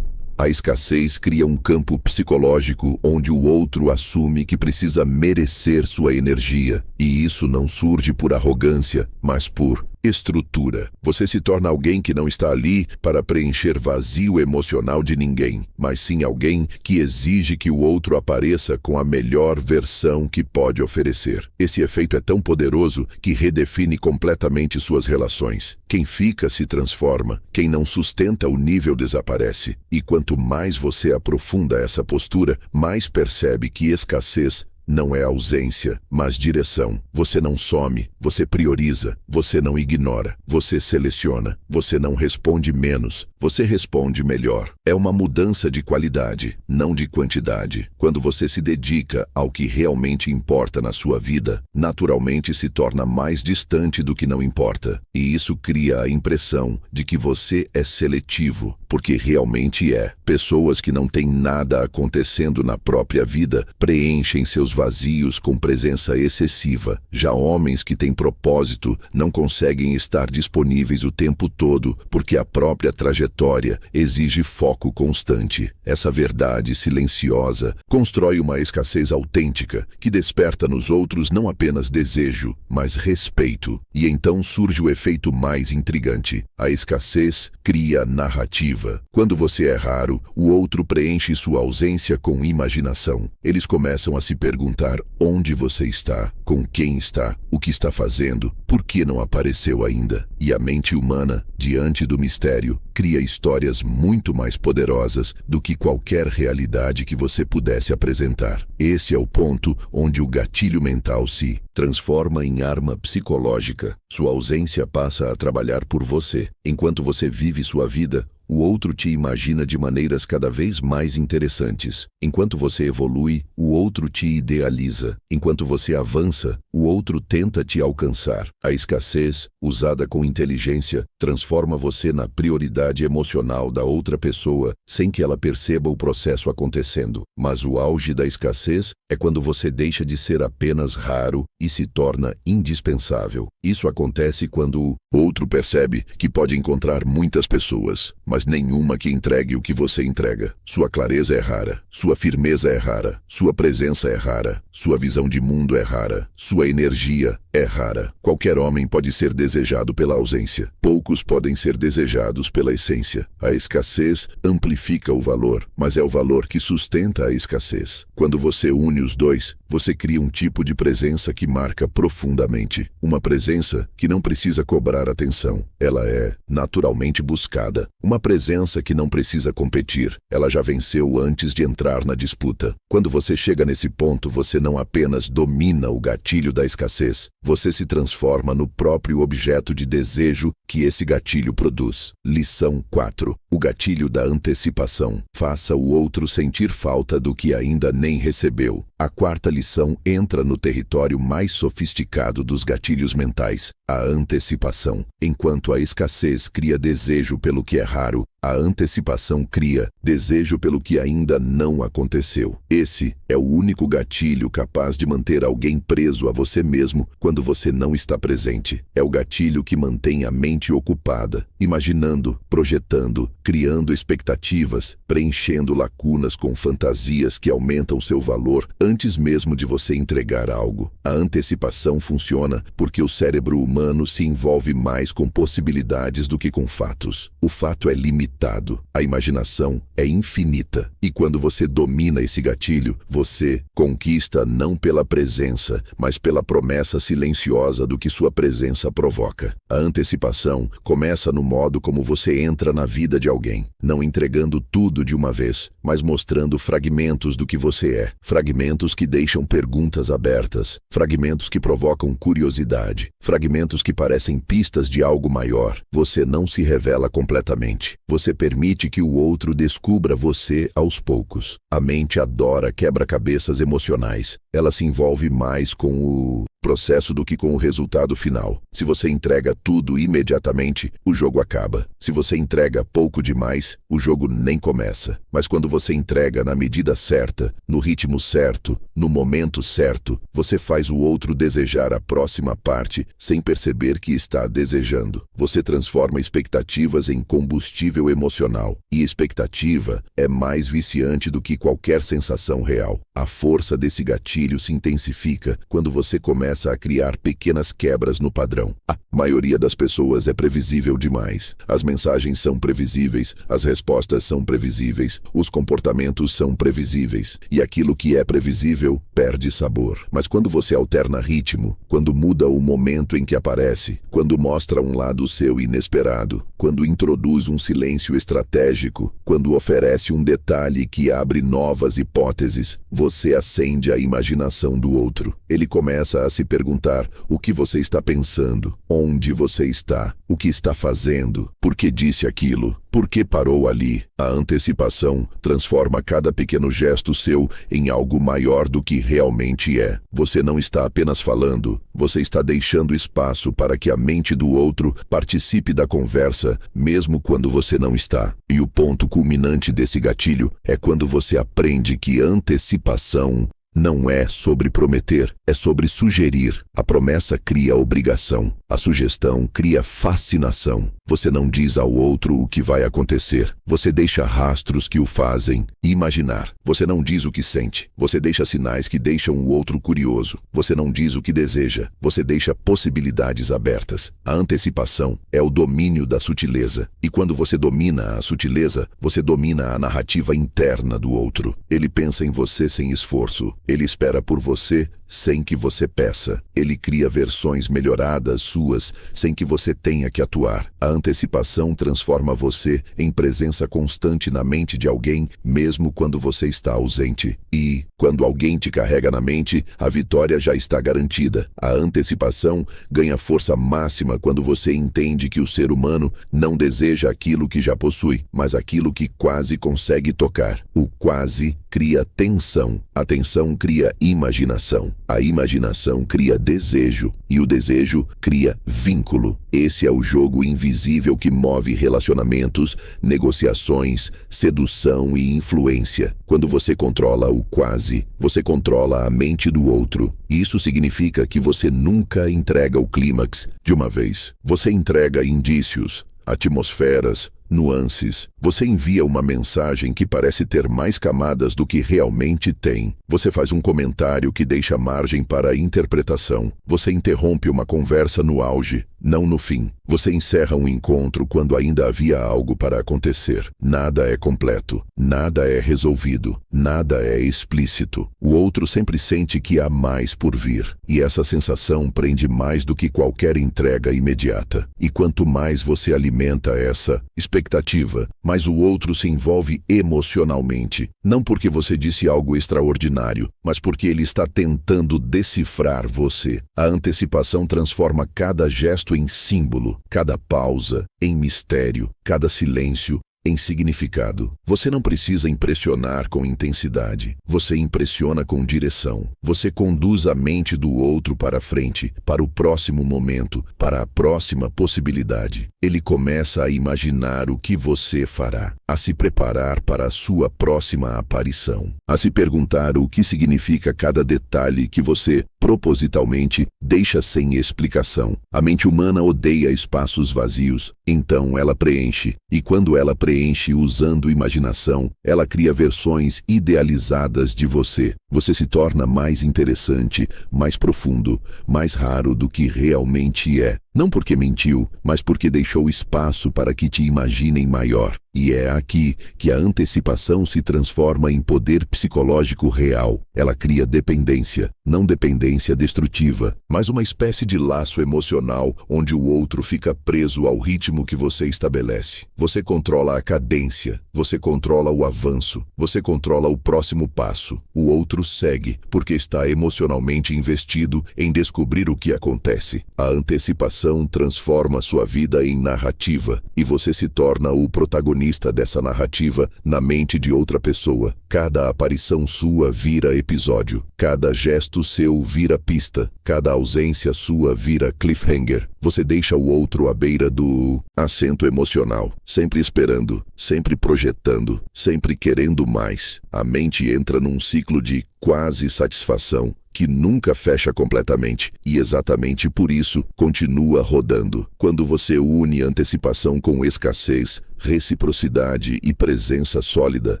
A escassez cria um campo psicológico onde o outro assume que precisa merecer sua energia. E isso não surge por arrogância, mas por estrutura. Você se torna alguém que não está ali para preencher vazio emocional de ninguém, mas sim alguém que exige que o outro apareça com a melhor versão que pode oferecer. Esse efeito é tão poderoso que redefine completamente suas relações. Quem fica se transforma, quem não sustenta o nível desaparece. E quanto mais você aprofunda essa postura, mais percebe que escassez não é ausência, mas direção. Você não some, você prioriza, você não ignora, você seleciona, você não responde menos, você responde melhor. É uma mudança de qualidade, não de quantidade. Quando você se dedica ao que realmente importa na sua vida, naturalmente se torna mais distante do que não importa. E isso cria a impressão de que você é seletivo, porque realmente é. Pessoas que não têm nada acontecendo na própria vida preenchem seus vazios com presença excessiva. Já homens que têm propósito não conseguem estar disponíveis o tempo todo, porque a própria trajetória exige foco constante. Essa verdade silenciosa constrói uma escassez autêntica que desperta nos outros não apenas desejo, mas respeito. E então surge o efeito mais intrigante. A escassez cria narrativa. Quando você é raro, o outro preenche sua ausência com imaginação. Eles começam a se perguntar onde você está, com quem está, o que está fazendo, por que não apareceu ainda. E a mente humana, diante do mistério, cria histórias muito mais poderosas do que qualquer realidade que você pudesse apresentar. Esse é o ponto onde o gatilho mental se transforma em arma psicológica. Sua ausência passa a trabalhar por você. Enquanto você vive sua vida, o outro te imagina de maneiras cada vez mais interessantes. Enquanto você evolui, o outro te idealiza. Enquanto você avança, o outro tenta te alcançar. A escassez, usada com inteligência, transforma você na prioridade emocional da outra pessoa sem que ela perceba o processo acontecendo. Mas o auge da escassez é quando você deixa de ser apenas raro e se torna indispensável. Isso acontece quando o outro percebe que pode encontrar muitas pessoas, mas nenhuma que entregue o que você entrega. Sua clareza é rara, sua firmeza é rara, sua presença é rara, sua visão de mundo é rara, sua energia é rara. Qualquer homem pode ser desejado pela ausência. Poucos podem ser desejados pela essência. A escassez amplifica o valor, mas é o valor que sustenta a escassez. Quando você une os dois, você cria um tipo de presença que marca profundamente. Uma presença que não precisa cobrar atenção. Ela é naturalmente buscada. Uma presença que não precisa competir. Ela já venceu antes de entrar na disputa. Quando você chega nesse ponto, você não apenas domina o gatilho da escassez, você se transforma no próprio objeto de desejo que esse gatilho produz. Lição 4. O gatilho da antecipação. Faça o outro sentir falta do que ainda nem recebeu. A quarta lição entra no território mais sofisticado dos gatilhos mentais, a antecipação. Enquanto a escassez cria desejo pelo que é raro, a antecipação cria desejo pelo que ainda não aconteceu. Esse é o único gatilho capaz de manter alguém preso a você mesmo quando você não está presente. É o gatilho que mantém a mente ocupada, imaginando, projetando, criando expectativas, preenchendo lacunas com fantasias que aumentam seu valor antes mesmo de você entregar algo. A antecipação funciona porque o cérebro humano se envolve mais com possibilidades do que com fatos. O fato é limitado. A imaginação é infinita. E quando você domina esse gatilho, você conquista não pela presença, mas pela promessa silenciosa do que sua presença provoca. A antecipação começa no modo como você entra na vida de alguém, não entregando tudo de uma vez, mas mostrando fragmentos do que você é. Fragmentos que deixam perguntas abertas, fragmentos que provocam curiosidade, fragmentos que parecem pistas de algo maior. Você não se revela completamente. Você permite que o outro descubra você aos poucos. A mente adora quebra-cabeças emocionais. Ela se envolve mais com o processo do que com o resultado final. Se você entrega tudo imediatamente, o jogo acaba. Se você entrega pouco demais, o jogo nem começa. Mas quando você entrega na medida certa, no ritmo certo, no momento certo, você faz o outro desejar a próxima parte sem perceber que está desejando. Você transforma expectativas em combustível emocional. E expectativa é mais viciante do que qualquer sensação real. A força desse gatilho se intensifica quando você começa a criar pequenas quebras no padrão. A maioria das pessoas é previsível demais. As mensagens são previsíveis, as respostas são previsíveis, os comportamentos são previsíveis. E aquilo que é previsível perde sabor. Mas quando você alterna ritmo, quando muda o momento em que aparece, quando mostra um lado seu inesperado, quando introduz um silêncio estratégico, quando oferece um detalhe que abre novas hipóteses, você acende a imaginação do outro. Ele começa a se perguntar o que você está pensando, onde você está, o que está fazendo, por que disse aquilo, por que parou ali. A antecipação transforma cada pequeno gesto seu em algo maior do que realmente é. Você não está apenas falando, você está deixando espaço para que a mente do outro participe da conversa, mesmo quando você não está. E o ponto culminante desse gatilho é quando você aprende que antecipação não é sobre prometer, é sobre sugerir. A promessa cria obrigação, a sugestão cria fascinação. Você não diz ao outro o que vai acontecer. Você deixa rastros que o fazem imaginar. Você não diz o que sente. Você deixa sinais que deixam o outro curioso. Você não diz o que deseja. Você deixa possibilidades abertas. A antecipação é o domínio da sutileza. E quando você domina a sutileza, você domina a narrativa interna do outro. Ele pensa em você sem esforço. Ele espera por você sem que você peça. Ele cria versões melhoradas suas sem que você tenha que atuar. A antecipação transforma você em presença constante na mente de alguém, mesmo quando você está ausente. E, quando alguém te carrega na mente, a vitória já está garantida. A antecipação ganha força máxima quando você entende que o ser humano não deseja aquilo que já possui, mas aquilo que quase consegue tocar. O quase cria tensão. A tensão cria imaginação. A imaginação cria desejo. E o desejo cria vínculo. Esse é o jogo invisível que move relacionamentos, negociações, sedução e influência. Quando você controla o quase, você controla a mente do outro. Isso significa que você nunca entrega o clímax de uma vez. Você entrega indícios, atmosferas, nuances. Você envia uma mensagem que parece ter mais camadas do que realmente tem. Você faz um comentário que deixa margem para a interpretação. Você interrompe uma conversa no auge, não no fim. Você encerra um encontro quando ainda havia algo para acontecer. Nada é completo, nada é resolvido, nada é explícito. O outro sempre sente que há mais por vir. E essa sensação prende mais do que qualquer entrega imediata. E quanto mais você alimenta essa expectativa, mas o outro se envolve emocionalmente. Não porque você disse algo extraordinário, mas porque ele está tentando decifrar você. A antecipação transforma cada gesto em símbolo, cada pausa em mistério, cada silêncio em significado. Você não precisa impressionar com intensidade. Você impressiona com direção. Você conduz a mente do outro para frente, para o próximo momento, para a próxima possibilidade. Ele começa a imaginar o que você fará, a se preparar para a sua próxima aparição, a se perguntar o que significa cada detalhe que você propositalmente deixa sem explicação. A mente humana odeia espaços vazios, então ela preenche. E quando ela preenche usando imaginação, ela cria versões idealizadas de você. Você se torna mais interessante, mais profundo, mais raro do que realmente é. Não porque mentiu, mas porque deixou espaço para que te imaginem maior. E é aqui que a antecipação se transforma em poder psicológico real. Ela cria dependência, não dependência destrutiva, mas uma espécie de laço emocional onde o outro fica preso ao ritmo que você estabelece. Você controla a cadência, você controla o avanço, você controla o próximo passo. O outro segue, porque está emocionalmente investido em descobrir o que acontece. A antecipação transforma sua vida em narrativa, e você se torna o protagonista protagonista dessa narrativa na mente de outra pessoa. Cada aparição sua vira episódio. Cada gesto seu vira pista. Cada ausência sua vira cliffhanger. Você deixa o outro à beira do assento emocional, sempre esperando, sempre projetando, sempre querendo mais. A mente entra num ciclo de quase satisfação que nunca fecha completamente e exatamente por isso continua rodando. Quando você une antecipação com escassez, reciprocidade e presença sólida,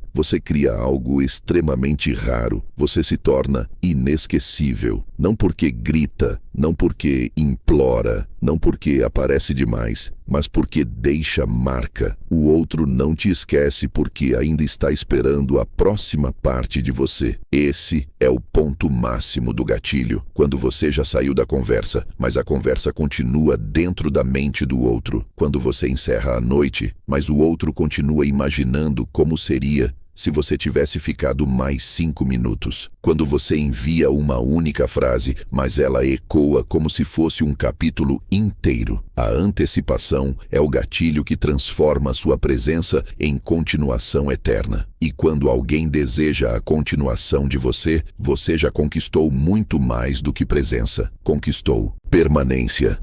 você cria algo extremamente raro. Você se torna inesquecível. Não porque grita, não porque implora, não porque aparece demais, mas porque deixa marca. O outro não te esquece porque ainda está esperando a próxima parte de você. Esse é o ponto máximo do gatilho, quando você já saiu da conversa, mas a conversa continua dentro da mente do outro. Quando você encerra a noite, mas o outro continua imaginando como seria se você tivesse ficado mais 5 minutos. Quando você envia uma única frase, mas ela ecoa como se fosse um capítulo inteiro. A antecipação é o gatilho que transforma sua presença em continuação eterna. E quando alguém deseja a continuação de você, você já conquistou muito mais do que presença. Conquistou permanência.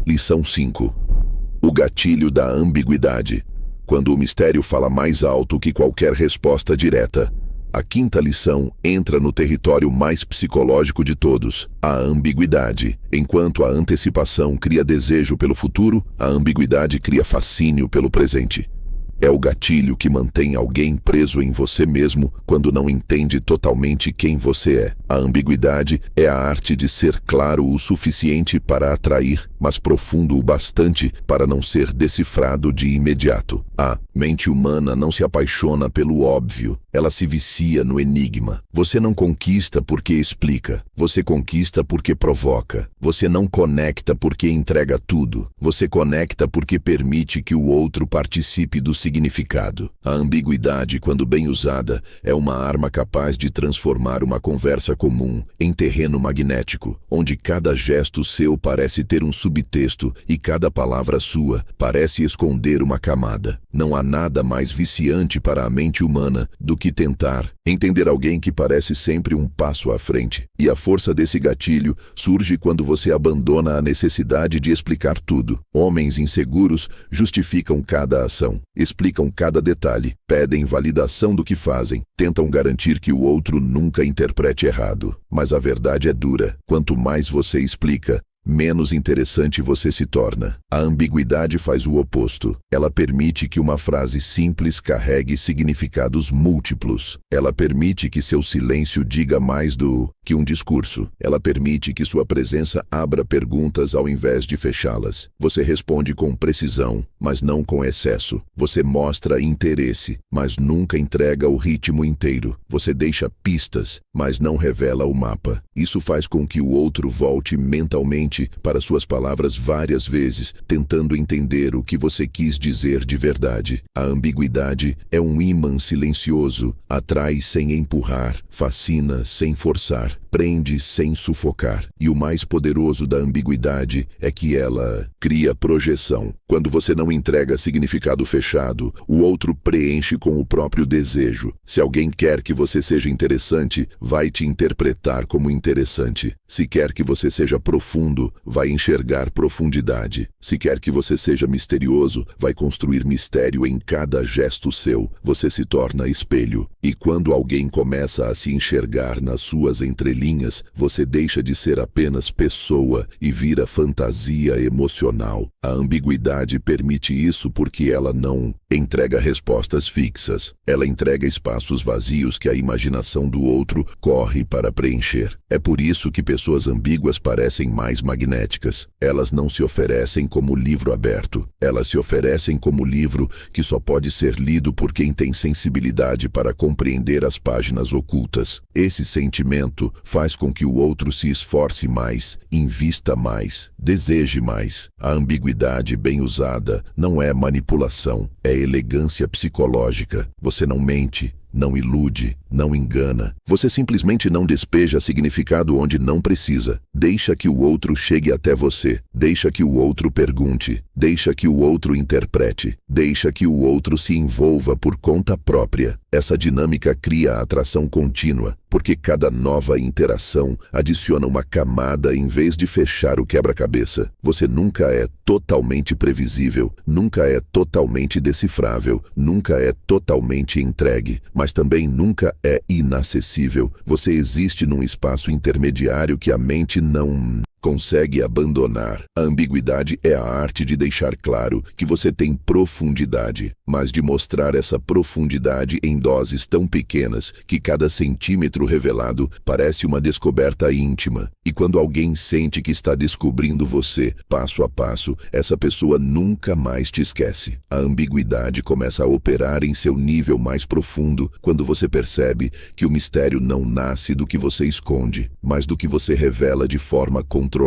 Lição 5. O gatilho da ambiguidade. Quando o mistério fala mais alto que qualquer resposta direta. A quinta lição entra no território mais psicológico de todos, a ambiguidade. Enquanto a antecipação cria desejo pelo futuro, a ambiguidade cria fascínio pelo presente. É o gatilho que mantém alguém preso em você mesmo quando não entende totalmente quem você é. A ambiguidade é a arte de ser claro o suficiente para atrair, mas profundo o bastante para não ser decifrado de imediato. A mente humana não se apaixona pelo óbvio, ela se vicia no enigma. Você não conquista porque explica, você conquista porque provoca. Você não conecta porque entrega tudo, você conecta porque permite que o outro participe do significado. A ambiguidade, quando bem usada, é uma arma capaz de transformar uma conversa comum em terreno magnético, onde cada gesto seu parece ter um subtexto e cada palavra sua parece esconder uma camada. Não há nada mais viciante para a mente humana do que tentar entender alguém que parece sempre um passo à frente. E a força desse gatilho surge quando você abandona a necessidade de explicar tudo. Homens inseguros justificam cada ação, explicam cada detalhe, pedem validação do que fazem, tentam garantir que o outro nunca interprete errado. Mas a verdade é dura. Quanto mais você explica, menos interessante você se torna. A ambiguidade faz o oposto. Ela permite que uma frase simples carregue significados múltiplos. Ela permite que seu silêncio diga mais do que um discurso. Ela permite que sua presença abra perguntas ao invés de fechá-las. Você responde com precisão, mas não com excesso. Você mostra interesse, mas nunca entrega o ritmo inteiro. Você deixa pistas, mas não revela o mapa. Isso faz com que o outro volte mentalmente para suas palavras várias vezes, tentando entender o que você quis dizer de verdade. A ambiguidade é um ímã silencioso, atrai sem empurrar, fascina sem forçar, prende sem sufocar. E o mais poderoso da ambiguidade é que ela cria projeção. Quando você não entrega significado fechado, o outro preenche com o próprio desejo. Se alguém quer que você seja interessante, vai te interpretar como interessante. Se quer que você seja profundo, vai enxergar profundidade. Se quer que você seja misterioso, vai construir mistério em cada gesto seu. Você se torna espelho. E quando alguém começa a se enxergar nas suas entrelinhas, você deixa de ser apenas pessoa e vira fantasia emocional. A ambiguidade permite isso porque ela não entrega respostas fixas. Ela entrega espaços vazios que a imaginação do outro corre para preencher. É por isso que pessoas ambíguas parecem mais magnéticas. Elas não se oferecem como livro aberto. Elas se oferecem como livro que só pode ser lido por quem tem sensibilidade para compreender as páginas ocultas. Esse sentimento faz com que o outro se esforce mais, invista mais, deseje mais. A ambiguidade bem usada não é manipulação, é elegância psicológica. Você não mente, não ilude, não engana. Você simplesmente não despeja significado onde não precisa. Deixa que o outro chegue até você. Deixa que o outro pergunte. Deixa que o outro interprete. Deixa que o outro se envolva por conta própria. Essa dinâmica cria a atração contínua, porque cada nova interação adiciona uma camada em vez de fechar o quebra-cabeça. Você nunca é totalmente previsível, nunca é totalmente decifrável, nunca é totalmente entregue, mas também nunca é inacessível. Você existe num espaço intermediário que a mente não consegue abandonar. A ambiguidade é a arte de deixar claro que você tem profundidade, mas de mostrar essa profundidade em doses tão pequenas que cada centímetro revelado parece uma descoberta íntima. E quando alguém sente que está descobrindo você, passo a passo, essa pessoa nunca mais te esquece. A ambiguidade começa a operar em seu nível mais profundo quando você percebe que o mistério não nasce do que você esconde, mas do que você revela de forma controlada.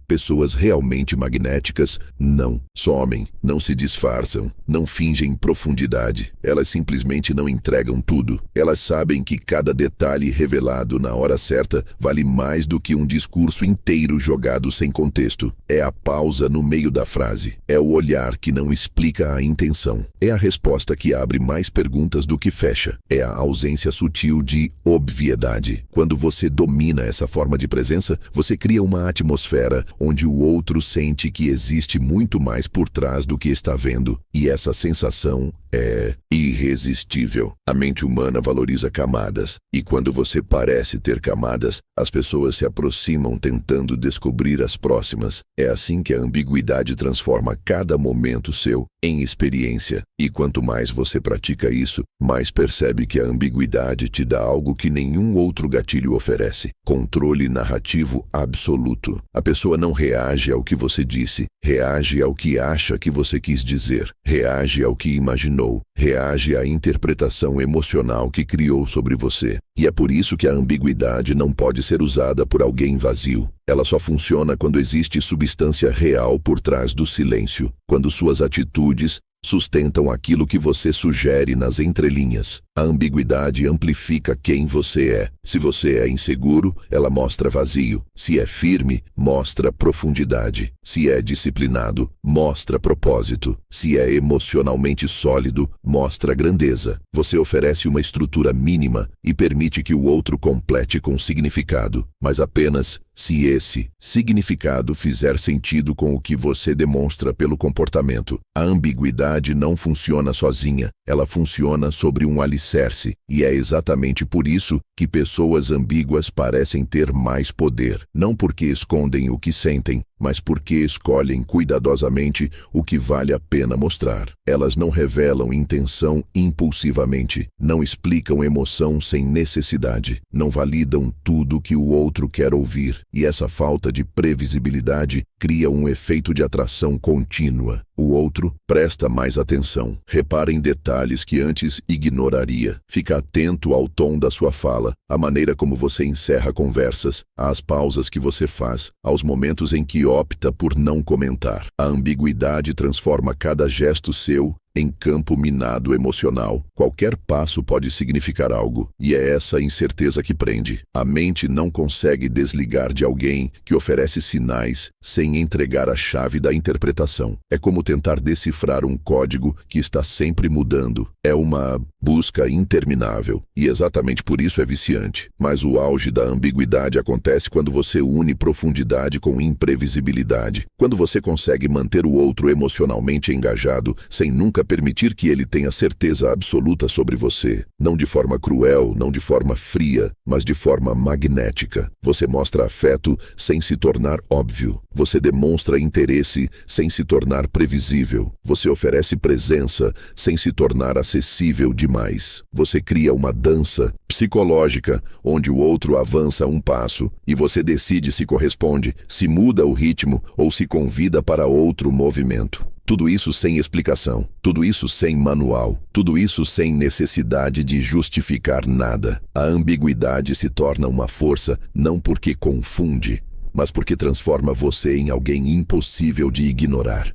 Pessoas realmente magnéticas não somem, não se disfarçam, não fingem profundidade. Elas simplesmente não entregam tudo. Elas sabem que cada detalhe revelado na hora certa vale mais do que um discurso inteiro jogado sem contexto. É a pausa no meio da frase. É o olhar que não explica a intenção. É a resposta que abre mais perguntas do que fecha. É a ausência sutil de obviedade. Quando você domina essa forma de presença, você cria uma atmosfera onde o outro sente que existe muito mais por trás do que está vendo. E essa sensação é irresistível. A mente humana valoriza camadas, e quando você parece ter camadas, as pessoas se aproximam tentando descobrir as próximas. É assim que a ambiguidade transforma cada momento seu em experiência. E quanto mais você pratica isso, mais percebe que a ambiguidade te dá algo que nenhum outro gatilho oferece: controle narrativo absoluto. A pessoa não reage ao que você disse, reage ao que acha que você quis dizer, reage ao que imaginou, reage à interpretação emocional que criou sobre você. E é por isso que a ambiguidade não pode ser usada por alguém vazio. Ela só funciona quando existe substância real por trás do silêncio, quando suas atitudes sustentam aquilo que você sugere nas entrelinhas. A ambiguidade amplifica quem você é. Se você é inseguro, ela mostra vazio. Se é firme, mostra profundidade. Se é disciplinado, mostra propósito. Se é emocionalmente sólido, mostra grandeza. Você oferece uma estrutura mínima e permite que o outro complete com significado, mas apenas se esse significado fizer sentido com o que você demonstra pelo comportamento. A ambiguidade não funciona sozinha, ela funciona sobre um alicerce, e é exatamente por isso que pessoas ambíguas parecem ter mais poder, não porque escondem o que sentem, mas porque escolhem cuidadosamente o que vale a pena mostrar. Elas não revelam intenção impulsivamente, não explicam emoção sem necessidade, não validam tudo que o outro quer ouvir, e essa falta de previsibilidade cria um efeito de atração contínua. O outro presta mais atenção, repara em detalhes que antes ignoraria, fica atento ao tom da sua fala, à maneira como você encerra conversas, às pausas que você faz, aos momentos em que opta por não comentar. A ambiguidade transforma cada gesto seu em campo minado emocional. Qualquer passo pode significar algo, e é essa incerteza que prende. A mente não consegue desligar de alguém que oferece sinais sem entregar a chave da interpretação. É como tentar decifrar um código que está sempre mudando. É uma busca interminável, e exatamente por isso é viciante. Mas o auge da ambiguidade acontece quando você une profundidade com imprevisibilidade. Quando você consegue manter o outro emocionalmente engajado, sem nunca permitir que ele tenha certeza absoluta sobre você. Não de forma cruel, não de forma fria, mas de forma magnética. Você mostra afeto sem se tornar óbvio. Você demonstra interesse sem se tornar previsível. Você oferece presença sem se tornar acessível demais. Você cria uma dança psicológica onde o outro avança um passo e você decide se corresponde, se muda o ritmo ou se convida para outro movimento. Tudo isso sem explicação, tudo isso sem manual, tudo isso sem necessidade de justificar nada. A ambiguidade se torna uma força não porque confunde, mas porque transforma você em alguém impossível de ignorar.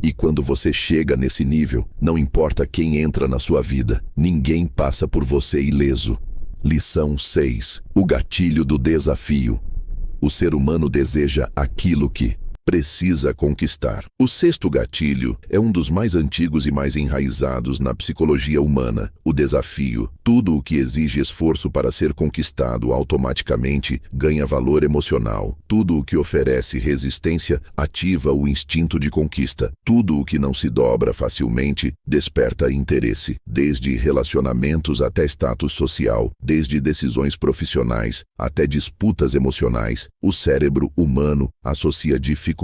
E quando você chega nesse nível, não importa quem entra na sua vida, ninguém passa por você ileso. Lição 6. O gatilho do desafio. O ser humano deseja aquilo que precisa conquistar. O sexto gatilho é um dos mais antigos e mais enraizados na psicologia humana, o desafio. Tudo o que exige esforço para ser conquistado automaticamente ganha valor emocional. Tudo o que oferece resistência ativa o instinto de conquista. Tudo o que não se dobra facilmente desperta interesse. Desde relacionamentos até status social, desde decisões profissionais até disputas emocionais, o cérebro humano associa dificuldade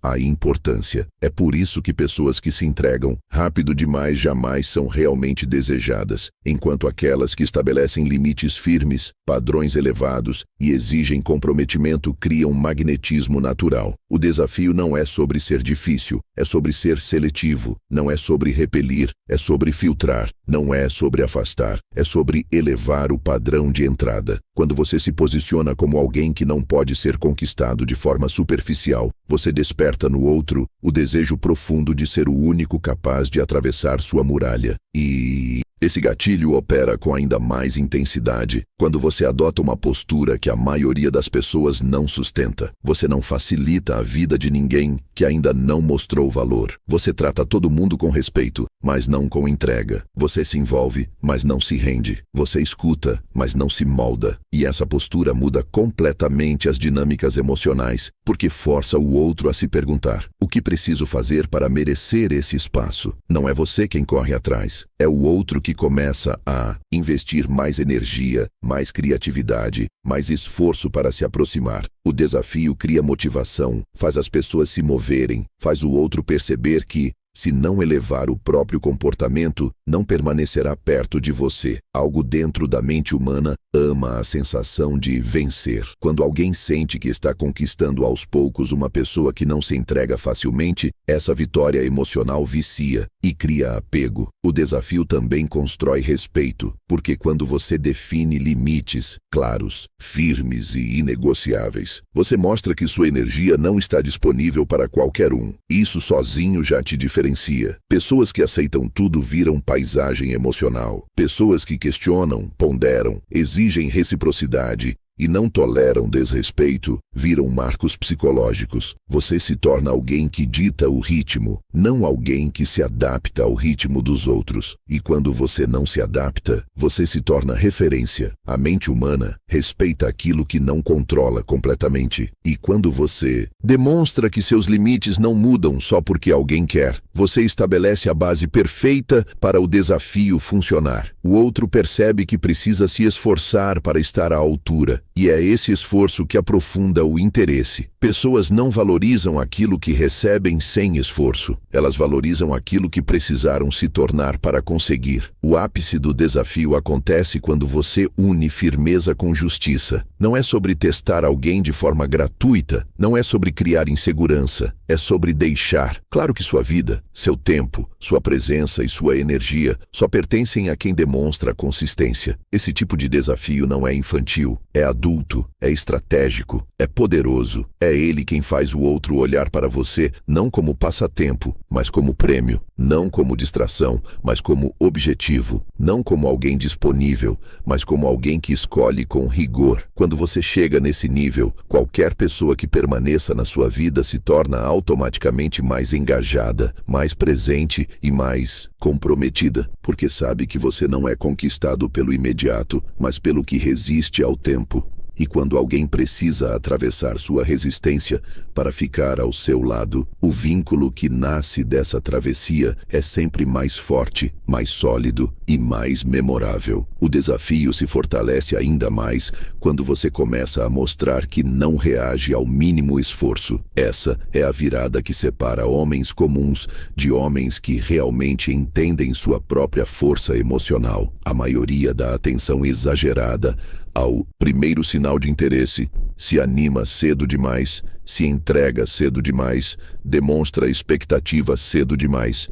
a importância. É por isso que pessoas que se entregam rápido demais jamais são realmente desejadas, enquanto aquelas que estabelecem limites firmes, padrões elevados e exigem comprometimento criam magnetismo natural. O desafio não é sobre ser difícil, é sobre ser seletivo. Não é sobre repelir, é sobre filtrar. Não é sobre afastar, é sobre elevar o padrão de entrada. Quando você se posiciona como alguém que não pode ser conquistado de forma superficial, você desperta no outro o desejo profundo de ser o único capaz de atravessar sua muralha. E esse gatilho opera com ainda mais intensidade quando você adota uma postura que a maioria das pessoas não sustenta. Você não facilita a vida de ninguém que ainda não mostrou valor. Você trata todo mundo com respeito, mas não com entrega. Você se envolve, mas não se rende. Você escuta, mas não se molda. E essa postura muda completamente as dinâmicas emocionais, porque força o outro a se perguntar: o que preciso fazer para merecer esse espaço? Não é você quem corre atrás, é o outro que começa a investir mais energia, mais criatividade, mais esforço para se aproximar. O desafio cria motivação, faz as pessoas se moverem, faz o outro perceber que, se não elevar o próprio comportamento, não permanecerá perto de você. Algo dentro da mente humana ama a sensação de vencer. Quando alguém sente que está conquistando aos poucos uma pessoa que não se entrega facilmente, essa vitória emocional vicia e cria apego. O desafio também constrói respeito, porque quando você define limites claros, firmes e inegociáveis, você mostra que sua energia não está disponível para qualquer um. Isso sozinho já te diferencia. Pessoas que aceitam tudo viram paisagem emocional. Pessoas que questionam, ponderam, exigem reciprocidade e não toleram desrespeito, viram marcos psicológicos. Você se torna alguém que dita o ritmo, não alguém que se adapta ao ritmo dos outros. E quando você não se adapta, você se torna referência. A mente humana respeita aquilo que não controla completamente. E quando você demonstra que seus limites não mudam só porque alguém quer, você estabelece a base perfeita para o desafio funcionar. O outro percebe que precisa se esforçar para estar à altura. E é esse esforço que aprofunda o interesse. Pessoas não valorizam aquilo que recebem sem esforço. Elas valorizam aquilo que precisaram se tornar para conseguir. O ápice do desafio acontece quando você une firmeza com justiça. Não é sobre testar alguém de forma gratuita. Não é sobre criar insegurança. É sobre deixar. Claro que sua vida, seu tempo, sua presença e sua energia só pertencem a quem demonstra consistência. Esse tipo de desafio não é infantil. É adulto, é estratégico, é poderoso. É ele quem faz o outro olhar para você não como passatempo, mas como prêmio. Não como distração, mas como objetivo. Não como alguém disponível, mas como alguém que escolhe com rigor. Quando você chega nesse nível, qualquer pessoa que permaneça na sua vida se torna automaticamente mais engajada, mais presente e mais comprometida, porque sabe que você não é conquistado pelo imediato, mas pelo que resiste ao tempo. E quando alguém precisa atravessar sua resistência para ficar ao seu lado, o vínculo que nasce dessa travessia é sempre mais forte, mais sólido e mais memorável. O desafio se fortalece ainda mais quando você começa a mostrar que não reage ao mínimo esforço. Essa é a virada que separa homens comuns de homens que realmente entendem sua própria força emocional. A maioria dá atenção exagerada ao primeiro sinal de interesse, se anima cedo demais, se entrega cedo demais, demonstra expectativa cedo demais.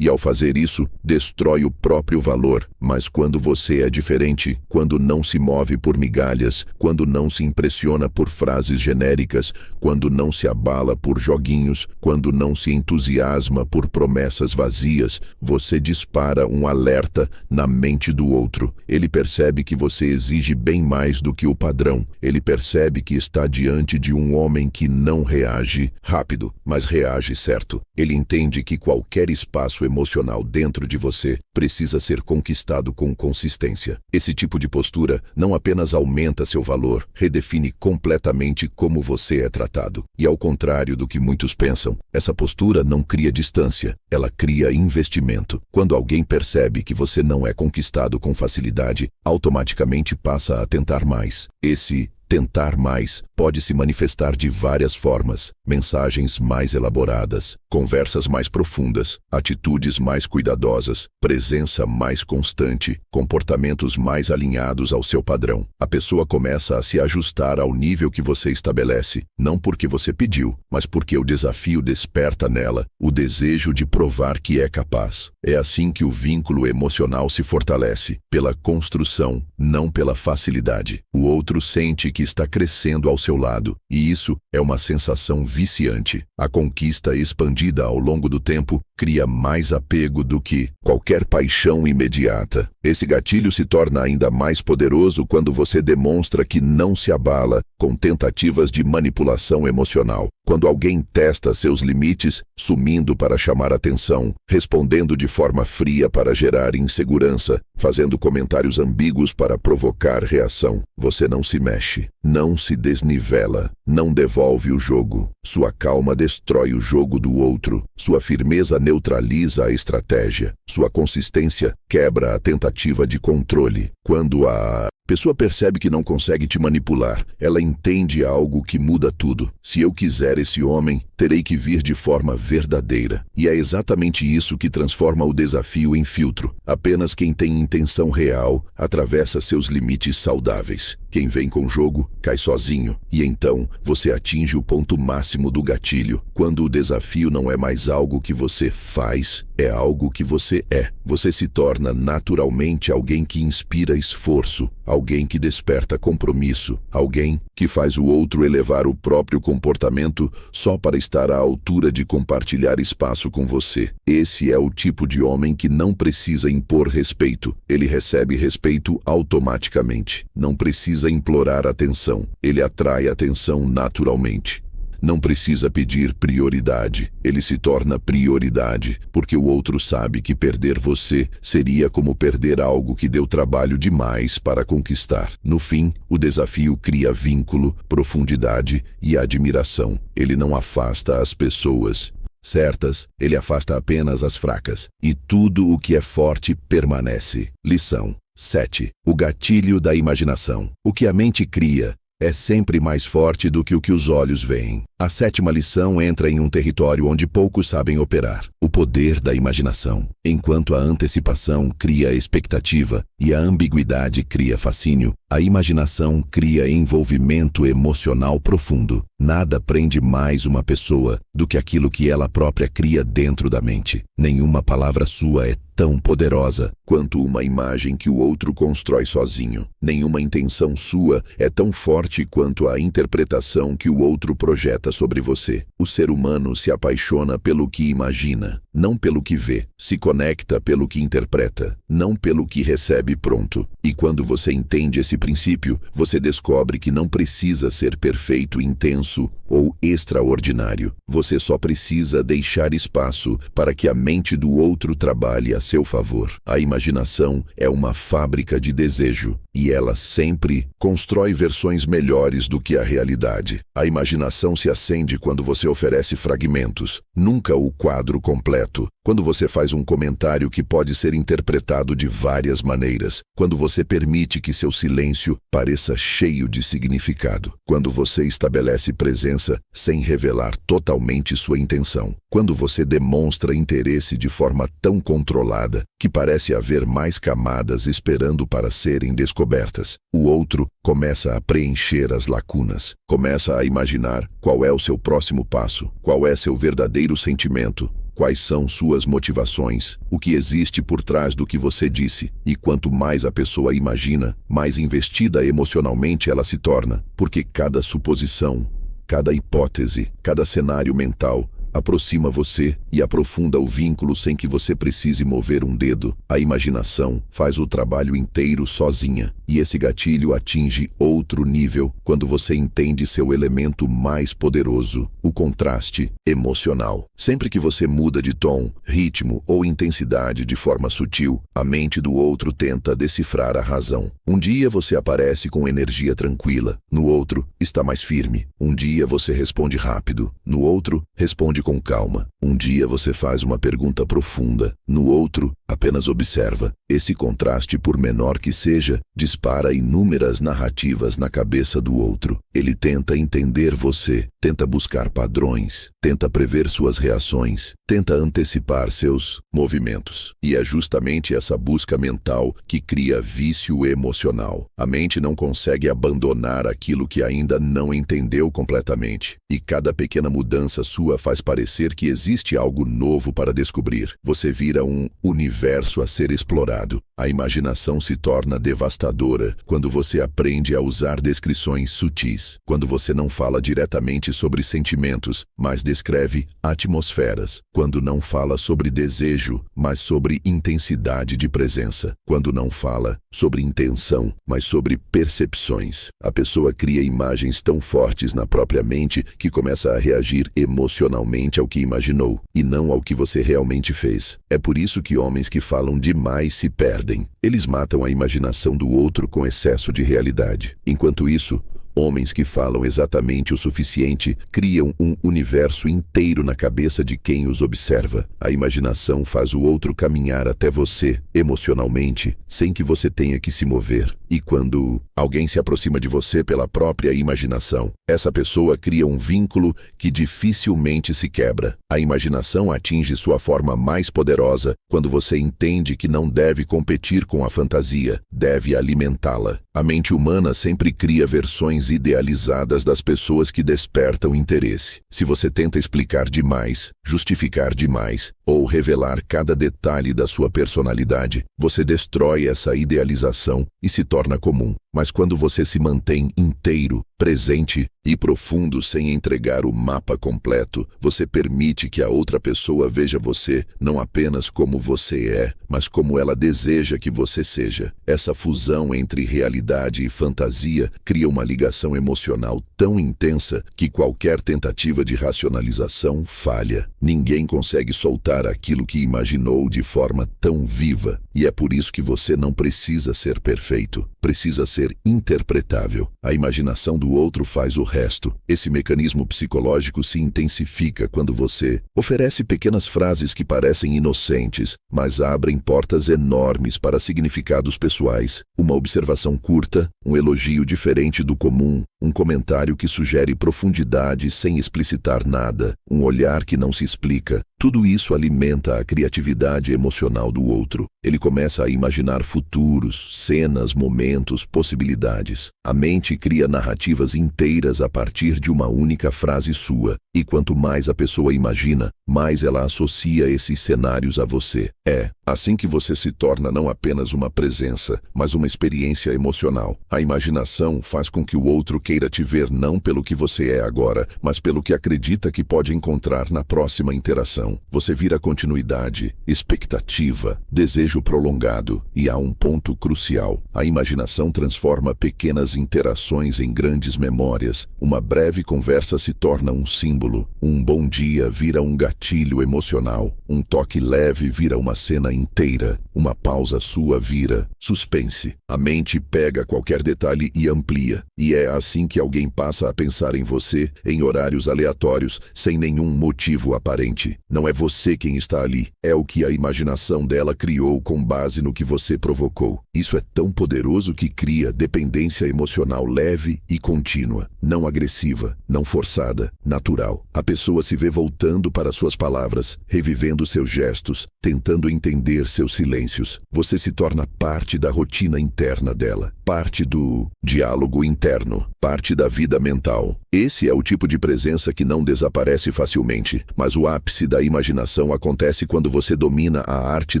e ao fazer isso, destrói o próprio valor. Mas quando você é diferente, quando não se move por migalhas, quando não se impressiona por frases genéricas, quando não se abala por joguinhos, quando não se entusiasma por promessas vazias, você dispara um alerta na mente do outro. Ele percebe que você exige bem mais do que o padrão. Ele percebe que está diante de um homem que não reage rápido, mas reage certo. Ele entende que qualquer espaço emocional dentro de você precisa ser conquistado com consistência. Esse tipo de postura não apenas aumenta seu valor, redefine completamente como você é tratado. E ao contrário do que muitos pensam, essa postura não cria distância, ela cria investimento. Quando alguém percebe que você não é conquistado com facilidade, automaticamente passa a tentar mais. Esse tentar mais pode se manifestar de várias formas: mensagens mais elaboradas, conversas mais profundas, atitudes mais cuidadosas, presença mais constante, comportamentos mais alinhados ao seu padrão. A pessoa começa a se ajustar ao nível que você estabelece, não porque você pediu, mas porque o desafio desperta nela o desejo de provar que é capaz. É assim que o vínculo emocional se fortalece, pela construção, não pela facilidade. O outro sente que está crescendo ao seu lado, e isso é uma sensação viciante. A conquista expandida ao longo do tempo cria mais apego do que qualquer paixão imediata. Esse gatilho se torna ainda mais poderoso quando você demonstra que não se abala com tentativas de manipulação emocional. Quando alguém testa seus limites, sumindo para chamar atenção, respondendo de forma fria para gerar insegurança, fazendo comentários ambíguos para provocar reação, você não se mexe, não se desnivela, não devolve o jogo. Sua calma destrói o jogo do outro, sua firmeza neutraliza a estratégia, sua consistência quebra a tentativa de controle. Quando a pessoa percebe que não consegue te manipular, ela entende algo que muda tudo. Se eu quiser esse homem, terei que vir de forma verdadeira. E é exatamente isso que transforma o desafio em filtro. Apenas quem tem intenção real atravessa seus limites saudáveis. Quem vem com jogo, cai sozinho. E então, você atinge o ponto máximo do gatilho. Quando o desafio não é mais algo que você faz, é algo que você é. Você se torna naturalmente alguém que inspira esforço, alguém que desperta compromisso, alguém que faz o outro elevar o próprio comportamento só para estar à altura de compartilhar espaço com você. Esse é o tipo de homem que não precisa impor respeito. Ele recebe respeito automaticamente. Não precisa implorar atenção. Ele atrai atenção naturalmente. Não precisa pedir prioridade. Ele se torna prioridade, porque o outro sabe que perder você seria como perder algo que deu trabalho demais para conquistar. No fim, o desafio cria vínculo, profundidade e admiração. Ele não afasta as pessoas certas, ele afasta apenas as fracas. E tudo o que é forte permanece. Lição 7. O gatilho da imaginação. O que a mente cria é sempre mais forte do que o que os olhos veem. A 7ª lição entra em um território onde poucos sabem operar: o poder da imaginação. Enquanto a antecipação cria expectativa e a ambiguidade cria fascínio, a imaginação cria envolvimento emocional profundo. Nada prende mais uma pessoa do que aquilo que ela própria cria dentro da mente. Nenhuma palavra sua é tão poderosa quanto uma imagem que o outro constrói sozinho. Nenhuma intenção sua é tão forte quanto a interpretação que o outro projeta sobre você. O ser humano se apaixona pelo que imagina, não pelo que vê. Se conecta pelo que interpreta, não pelo que recebe pronto. E quando você entende esse princípio, você descobre que não precisa ser perfeito, intenso ou extraordinário. Você só precisa deixar espaço para que a mente do outro trabalhe a seu favor. A imaginação é uma fábrica de desejo, e ela sempre constrói versões melhores do que a realidade. A imaginação se acende quando você oferece fragmentos, nunca o quadro completo. Quando você faz um comentário que pode ser interpretado de várias maneiras. Quando você permite que seu silêncio pareça cheio de significado. Quando você estabelece presença sem revelar totalmente sua intenção. Quando você demonstra interesse de forma tão controlada que parece haver mais camadas esperando para serem descobertas. O outro começa a preencher as lacunas. Começa a imaginar qual é o seu próximo passo, qual é seu verdadeiro sentimento. Quais são suas motivações? O que existe por trás do que você disse? E quanto mais a pessoa imagina, mais investida emocionalmente ela se torna, porque cada suposição, cada hipótese, cada cenário mental aproxima você e aprofunda o vínculo sem que você precise mover um dedo. A imaginação faz o trabalho inteiro sozinha, e esse gatilho atinge outro nível quando você entende seu elemento mais poderoso, o contraste emocional. Sempre que você muda de tom, ritmo ou intensidade de forma sutil, a mente do outro tenta decifrar a razão. Um dia você aparece com energia tranquila, no outro está mais firme. Um dia você responde rápido, no outro responde com calma. Um dia você faz uma pergunta profunda, no outro apenas observa. Esse contraste, por menor que seja, dispara inúmeras narrativas na cabeça do outro. Ele tenta entender você, tenta buscar padrões, tenta prever suas reações, tenta antecipar seus movimentos. E é justamente essa busca mental que cria vício emocional. A mente não consegue abandonar aquilo que ainda não entendeu completamente. E cada pequena mudança sua faz parecer que existe algo novo para descobrir. Você vira um universo a ser explorado. A imaginação se torna devastadora quando você aprende a usar descrições sutis. Quando você não fala diretamente sobre sentimentos, mas descreve atmosferas. Quando não fala sobre desejo, mas sobre intensidade de presença. Quando não fala sobre intenção, mas sobre percepções. A pessoa cria imagens tão fortes na própria mente que começa a reagir emocionalmente ao que imaginou, e não ao que você realmente fez. É por isso que homens que falam demais se perdem. Eles matam a imaginação do outro com excesso de realidade. Enquanto isso, homens que falam exatamente o suficiente criam um universo inteiro na cabeça de quem os observa. A imaginação faz o outro caminhar até você, emocionalmente, sem que você tenha que se mover. E quando alguém se aproxima de você pela própria imaginação, essa pessoa cria um vínculo que dificilmente se quebra. A imaginação atinge sua forma mais poderosa quando você entende que não deve competir com a fantasia, deve alimentá-la. A mente humana sempre cria versões idealizadas das pessoas que despertam interesse. Se você tenta explicar demais, justificar demais ou revelar cada detalhe da sua personalidade, você destrói essa idealização e se torna comum. Mas quando você se mantém inteiro, presente e profundo sem entregar o mapa completo, você permite que a outra pessoa veja você não apenas como você é, mas como ela deseja que você seja. Essa fusão entre realidade e fantasia cria uma ligação emocional tão intensa que qualquer tentativa de racionalização falha. Ninguém consegue soltar aquilo que imaginou de forma tão viva. E é por isso que você não precisa ser perfeito. Precisa ser interpretável. A imaginação do outro faz o resto. Esse mecanismo psicológico se intensifica quando você oferece pequenas frases que parecem inocentes, mas abrem portas enormes para significados pessoais. Uma observação curta, um elogio diferente do comum, um comentário que sugere profundidade sem explicitar nada, um olhar que não se explica. Tudo isso alimenta a criatividade emocional do outro. Ele começa a imaginar futuros, cenas, momentos, possibilidades. A mente cria narrativas inteiras a partir de uma única frase sua. E quanto mais a pessoa imagina, mais ela associa esses cenários a você. É assim que você se torna não apenas uma presença, mas uma experiência emocional. A imaginação faz com que o outro queira te ver não pelo que você é agora, mas pelo que acredita que pode encontrar na próxima interação. Você vira continuidade, expectativa, desejo prolongado. E há um ponto crucial. A imaginação transforma pequenas interações em grandes memórias. Uma breve conversa se torna um símbolo. Um bom dia vira um gatilho emocional. Um toque leve vira uma cena inteira. Uma pausa sua vira suspense. A mente pega qualquer detalhe e amplia. E é assim que alguém passa a pensar em você em horários aleatórios, sem nenhum motivo aparente. Não é você quem está ali. É o que a imaginação dela criou com base no que você provocou. Isso é tão poderoso que cria dependência emocional leve e contínua. Não agressiva, não forçada, natural. A pessoa se vê voltando para suas palavras, revivendo seus gestos, tentando entender seus silêncios. Você se torna parte da rotina interna dela, parte do diálogo interno. parte da vida mental. Esse é o tipo de presença que não desaparece facilmente, mas o ápice da imaginação acontece quando você domina a arte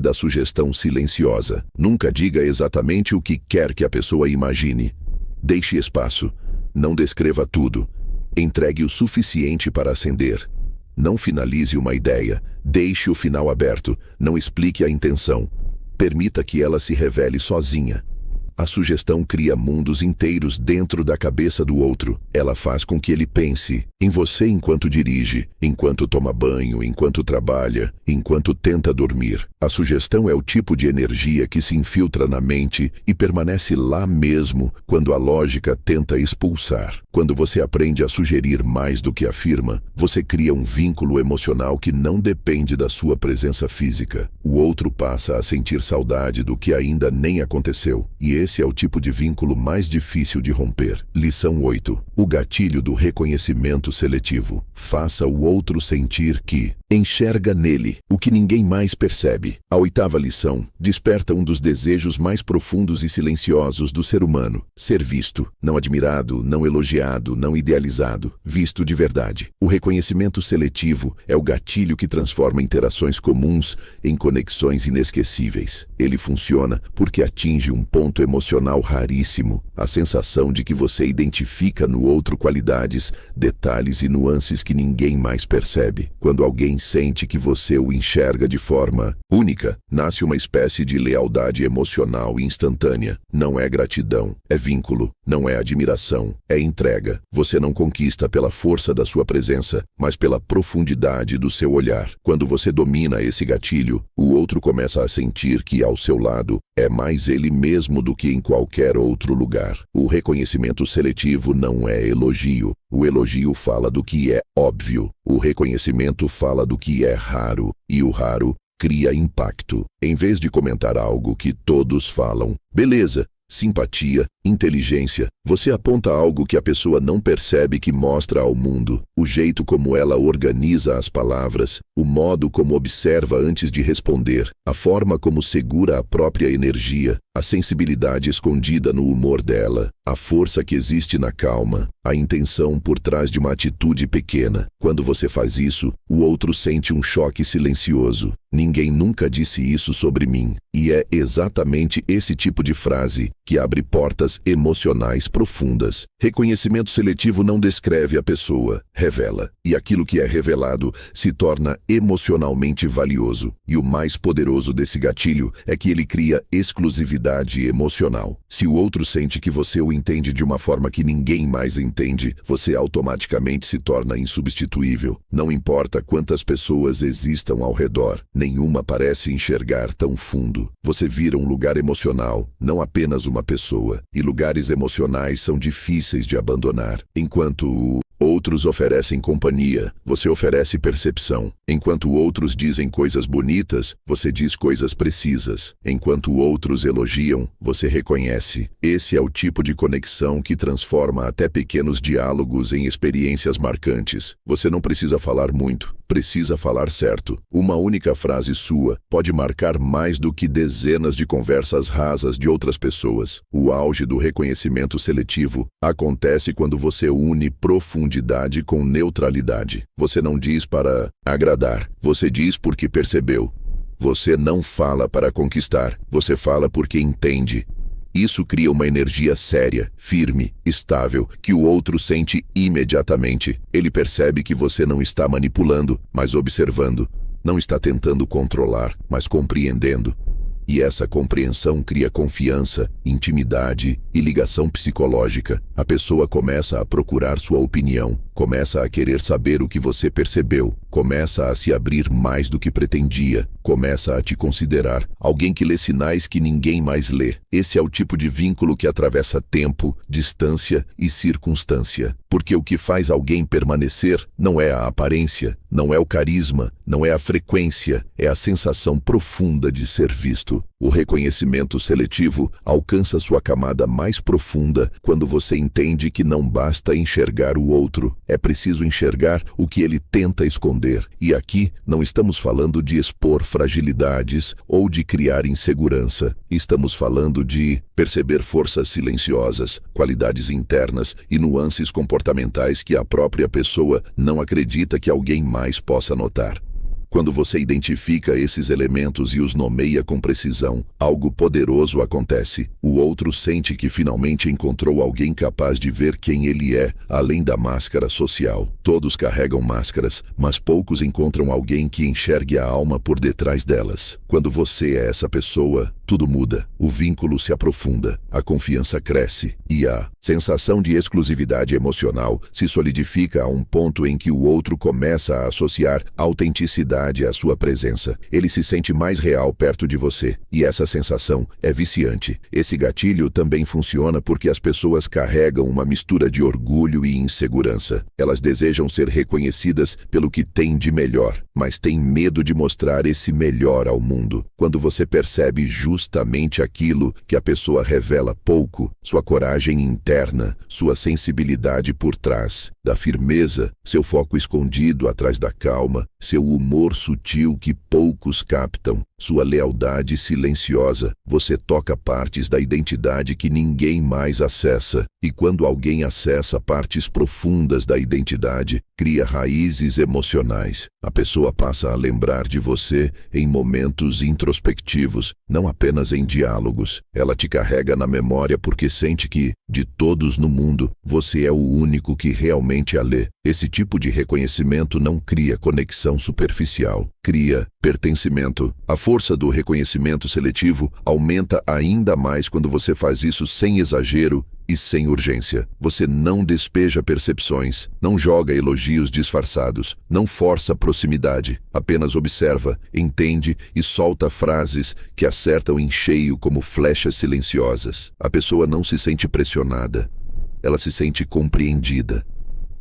da sugestão silenciosa. Nunca diga exatamente o que quer que a pessoa imagine. Deixe espaço. Não descreva tudo. Entregue o suficiente para acender. Não finalize uma ideia. Deixe o final aberto. Não explique a intenção. Permita que ela se revele sozinha. A sugestão cria mundos inteiros dentro da cabeça do outro. Ela faz com que ele pense em você enquanto dirige, enquanto toma banho, enquanto trabalha, enquanto tenta dormir. A sugestão é o tipo de energia que se infiltra na mente e permanece lá mesmo quando a lógica tenta expulsar. Quando você aprende a sugerir mais do que afirma, você cria um vínculo emocional que não depende da sua presença física. O outro passa a sentir saudade do que ainda nem aconteceu. E esse é o tipo de vínculo mais difícil de romper. Lição 8. O gatilho do reconhecimento seletivo. Faça o outro sentir que enxerga nele o que ninguém mais percebe. A 8ª lição desperta um dos desejos mais profundos e silenciosos do ser humano. Ser visto, não admirado, não elogiado, não idealizado, visto de verdade. O reconhecimento seletivo é o gatilho que transforma interações comuns em conexões inesquecíveis. Ele funciona porque atinge um ponto emocional raríssimo, a sensação de que você identifica no outro qualidades, detalhes e nuances que ninguém mais percebe. Quando alguém sente que você o enxerga de forma única, nasce uma espécie de lealdade emocional instantânea. Não é gratidão, é vínculo. Não é admiração, é entrega. Você não conquista pela força da sua presença, mas pela profundidade do seu olhar. Quando você domina esse gatilho, o outro começa a sentir que ao seu lado é mais ele mesmo do que em qualquer outro lugar. O reconhecimento seletivo não é elogio. O elogio fala do que é óbvio. O reconhecimento fala do que é raro. E o raro cria impacto. Em vez de comentar algo que todos falam, beleza, simpatia, inteligência, você aponta algo que a pessoa não percebe que mostra ao mundo. O jeito como ela organiza as palavras, o modo como observa antes de responder, a forma como segura a própria energia, a sensibilidade escondida no humor dela, a força que existe na calma, a intenção por trás de uma atitude pequena. Quando você faz isso, o outro sente um choque silencioso. Ninguém nunca disse isso sobre mim. E é exatamente esse tipo de frase que abre portas emocionais profundas. Reconhecimento seletivo não descreve a pessoa, revela. E aquilo que é revelado se torna emocionalmente valioso. E o mais poderoso desse gatilho é que ele cria exclusividade emocional. Se o outro sente que você o entende de uma forma que ninguém mais entende, você automaticamente se torna insubstituível. Não importa quantas pessoas existam ao redor, nenhuma parece enxergar tão fundo. Você vira um lugar emocional, não apenas uma pessoa. E lugares emocionais são difíceis de abandonar. Enquanto outros oferecem companhia, você oferece percepção. Enquanto outros dizem coisas bonitas, você diz coisas precisas. Enquanto outros elogiam, você reconhece. Esse é o tipo de conexão que transforma até pequenos diálogos em experiências marcantes. Você não precisa falar muito, precisa falar certo. Uma única frase sua pode marcar mais do que dezenas de conversas rasas de outras pessoas. O auge do reconhecimento seletivo acontece quando você une profundidade com neutralidade. Você não diz para agradar, você diz porque percebeu. Você não fala para conquistar, você fala porque entende. Isso cria uma energia séria, firme, estável, que o outro sente imediatamente. Ele percebe que você não está manipulando, mas observando. Não está tentando controlar, mas compreendendo. E essa compreensão cria confiança, intimidade e ligação psicológica. A pessoa começa a procurar sua opinião, começa a querer saber o que você percebeu, começa a se abrir mais do que pretendia, começa a te considerar alguém que lê sinais que ninguém mais lê. Esse é o tipo de vínculo que atravessa tempo, distância e circunstância. Porque o que faz alguém permanecer não é a aparência, não é o carisma, não é a frequência, é a sensação profunda de ser visto. O reconhecimento seletivo alcança sua camada mais profunda quando você entende que não basta enxergar o outro, é preciso enxergar o que ele tenta esconder. E aqui não estamos falando de expor fragilidades ou de criar insegurança. Estamos falando de perceber forças silenciosas, qualidades internas e nuances comportamentais que a própria pessoa não acredita que alguém mais possa notar. Quando você identifica esses elementos e os nomeia com precisão, algo poderoso acontece. O outro sente que finalmente encontrou alguém capaz de ver quem ele é, além da máscara social. Todos carregam máscaras, mas poucos encontram alguém que enxergue a alma por detrás delas. Quando você é essa pessoa, tudo muda. O vínculo se aprofunda, a confiança cresce e a sensação de exclusividade emocional se solidifica a um ponto em que o outro começa a associar autenticidade à sua presença. Ele se sente mais real perto de você, e essa sensação é viciante. Esse gatilho também funciona porque as pessoas carregam uma mistura de orgulho e insegurança. Elas desejam ser reconhecidas pelo que têm de melhor, mas têm medo de mostrar esse melhor ao mundo. Quando você percebe justamente aquilo que a pessoa revela pouco, sua coragem interna, sua sensibilidade por trás da firmeza, seu foco escondido atrás da calma, seu humor sutil que poucos captam, sua lealdade silenciosa, você toca partes da identidade que ninguém mais acessa. E quando alguém acessa partes profundas da identidade, cria raízes emocionais. A pessoa passa a lembrar de você em momentos introspectivos, não apenas em diálogos. Ela te carrega na memória porque sente que, de todos no mundo, você é o único que realmente a lê. Esse tipo de reconhecimento não cria conexão superficial, cria pertencimento. A força do reconhecimento seletivo aumenta ainda mais quando você faz isso sem exagero e sem urgência. Você não despeja percepções, não joga elogios disfarçados, não força proximidade, apenas observa, entende e solta frases que acertam em cheio como flechas silenciosas. A pessoa não se sente pressionada, ela se sente compreendida.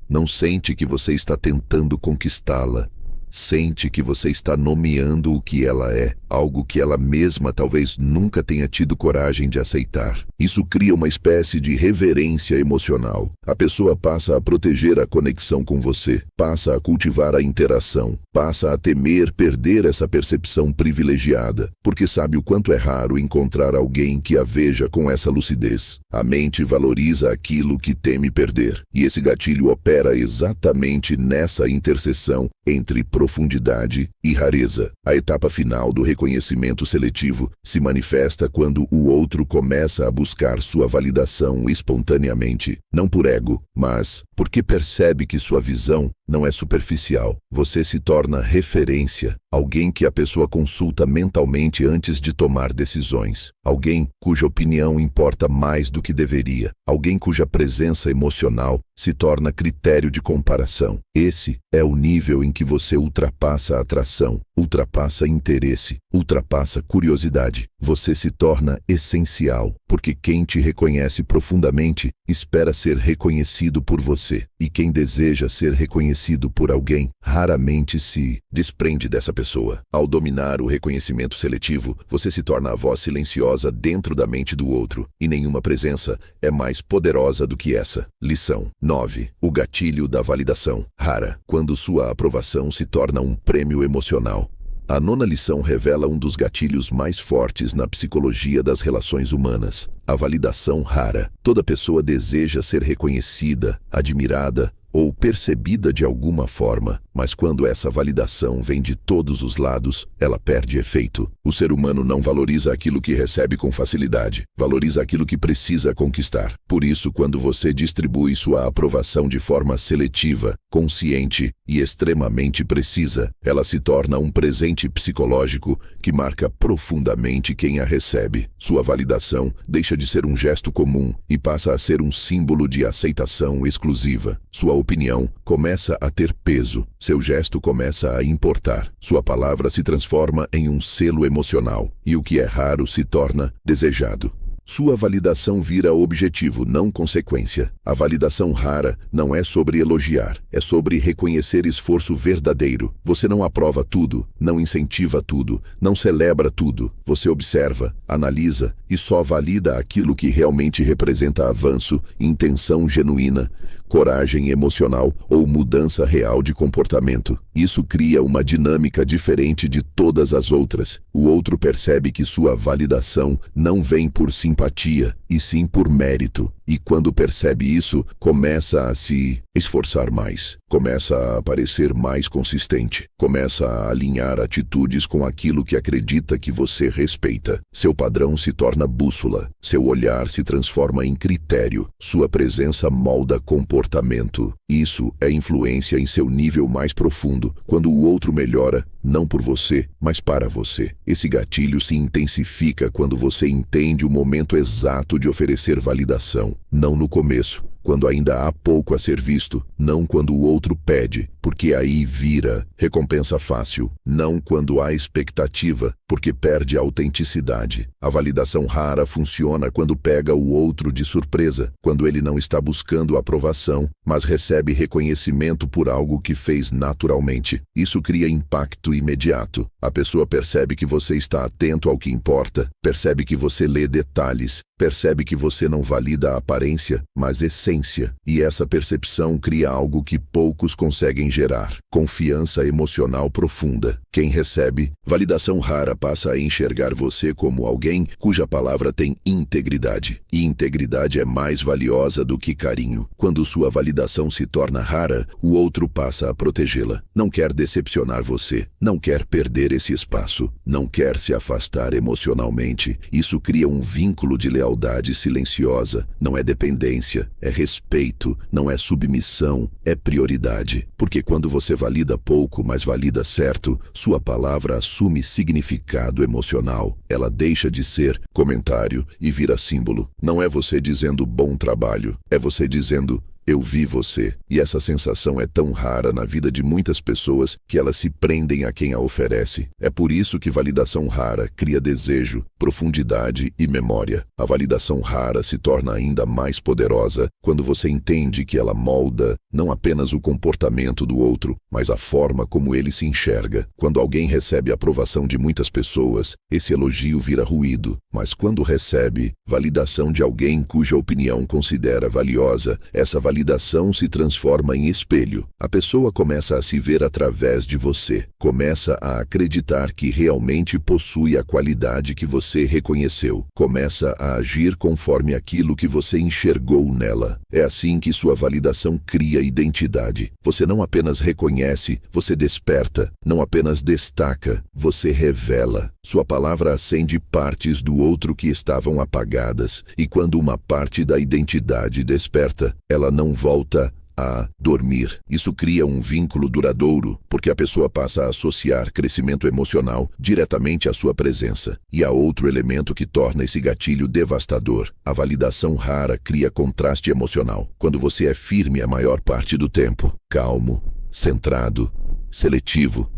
Não sente que você está tentando conquistá-la. Sente que você está nomeando o que ela é, algo que ela mesma talvez nunca tenha tido coragem de aceitar. Isso cria uma espécie de reverência emocional. A pessoa passa a proteger a conexão com você, passa a cultivar a interação, passa a temer perder essa percepção privilegiada, porque sabe o quanto é raro encontrar alguém que a veja com essa lucidez. A mente valoriza aquilo que teme perder, e esse gatilho opera exatamente nessa interseção entre profundidade e rareza. A etapa final do reconhecimento seletivo se manifesta quando o outro começa a buscar sua validação espontaneamente, não por ego, mas porque percebe que sua visão não é superficial. Você se torna referência, alguém que a pessoa consulta mentalmente antes de tomar decisões, alguém cuja opinião importa mais do que deveria, alguém cuja presença emocional se torna critério de comparação. Esse é o nível em que você ultrapassa a atração, ultrapassa interesse, ultrapassa curiosidade. Você se torna essencial, porque quem te reconhece profundamente espera ser reconhecido por você, e quem deseja ser reconhecido por alguém raramente se desprende dessa pessoa. Ao dominar o reconhecimento seletivo, você se torna a voz silenciosa dentro da mente do outro, e nenhuma presença é mais poderosa do que essa. Lição 9. O gatilho da validação rara, quando sua aprovação se torna um prêmio emocional. A 9ª lição revela um dos gatilhos mais fortes na psicologia das relações humanas: a validação rara. Toda pessoa deseja ser reconhecida, admirada ou percebida de alguma forma, mas quando essa validação vem de todos os lados, ela perde efeito. O ser humano não valoriza aquilo que recebe com facilidade, valoriza aquilo que precisa conquistar. Por isso, quando você distribui sua aprovação de forma seletiva, consciente e extremamente precisa, ela se torna um presente psicológico que marca profundamente quem a recebe. Sua validação deixa de ser um gesto comum e passa a ser um símbolo de aceitação exclusiva. Sua opinião começa a ter peso, seu gesto começa a importar, sua palavra se transforma em um selo emocional, e o que é raro se torna desejado. Sua validação vira objetivo, não consequência. A validação rara não é sobre elogiar, é sobre reconhecer esforço verdadeiro. Você não aprova tudo, não incentiva tudo, não celebra tudo. Você observa, analisa e só valida aquilo que realmente representa avanço, intenção genuína, coragem emocional ou mudança real de comportamento. Isso cria uma dinâmica diferente de todas as outras. O outro percebe que sua validação não vem por simpatia, e sim por mérito. E quando percebe isso, começa a se esforçar mais, começa a parecer mais consistente, começa a alinhar atitudes com aquilo que acredita que você respeita. Seu padrão se torna bússola, seu olhar se transforma em critério, sua presença molda comportamento. Isso é influência em seu nível mais profundo, quando o outro melhora, não por você, mas para você. Esse gatilho se intensifica quando você entende o momento exato de oferecer validação, não no começo, quando ainda há pouco a ser visto, não quando o outro pede, porque aí vira recompensa fácil, não quando há expectativa, porque perde a autenticidade. A validação rara funciona quando pega o outro de surpresa, quando ele não está buscando aprovação, mas recebe reconhecimento por algo que fez naturalmente. Isso cria impacto imediato. A pessoa percebe que você está atento ao que importa, percebe que você lê detalhes, percebe que você não valida a aparência, mas essência. E essa percepção cria algo que poucos conseguem gerar: confiança emocional profunda. Quem recebe validação rara passa a enxergar você como alguém cuja palavra tem integridade. E integridade é mais valiosa do que carinho. Quando sua validação se torna rara, o outro passa a protegê-la. Não quer decepcionar você, não quer perder esse espaço, não quer se afastar emocionalmente. Isso cria um vínculo de lealdade silenciosa. Não é dependência, é respeito, não é submissão, é prioridade. Porque quando você valida pouco, mas valida certo, sua palavra assume significado emocional. Ela deixa de ser comentário e vira símbolo. Não é você dizendo bom trabalho, é você dizendo eu vi você. E essa sensação é tão rara na vida de muitas pessoas que elas se prendem a quem a oferece. É por isso que validação rara cria desejo, profundidade e memória. A validação rara se torna ainda mais poderosa quando você entende que ela molda não apenas o comportamento do outro, mas a forma como ele se enxerga. Quando alguém recebe a aprovação de muitas pessoas, esse elogio vira ruído. Mas quando recebe validação de alguém cuja opinião considera valiosa, essa validação se transforma em espelho. A pessoa começa a se ver através de você, começa a acreditar que realmente possui a qualidade que você reconheceu, começa a agir conforme aquilo que você enxergou nela. É assim que sua validação cria identidade. Você não apenas reconhece, você desperta, não apenas destaca, você revela. Sua palavra acende partes do outro que estavam apagadas, e quando uma parte da identidade desperta, ela não volta a dormir. Isso cria um vínculo duradouro, porque a pessoa passa a associar crescimento emocional diretamente à sua presença. E há outro elemento que torna esse gatilho devastador. A validação rara cria contraste emocional. Quando você é firme a maior parte do tempo, calmo, centrado, seletivo,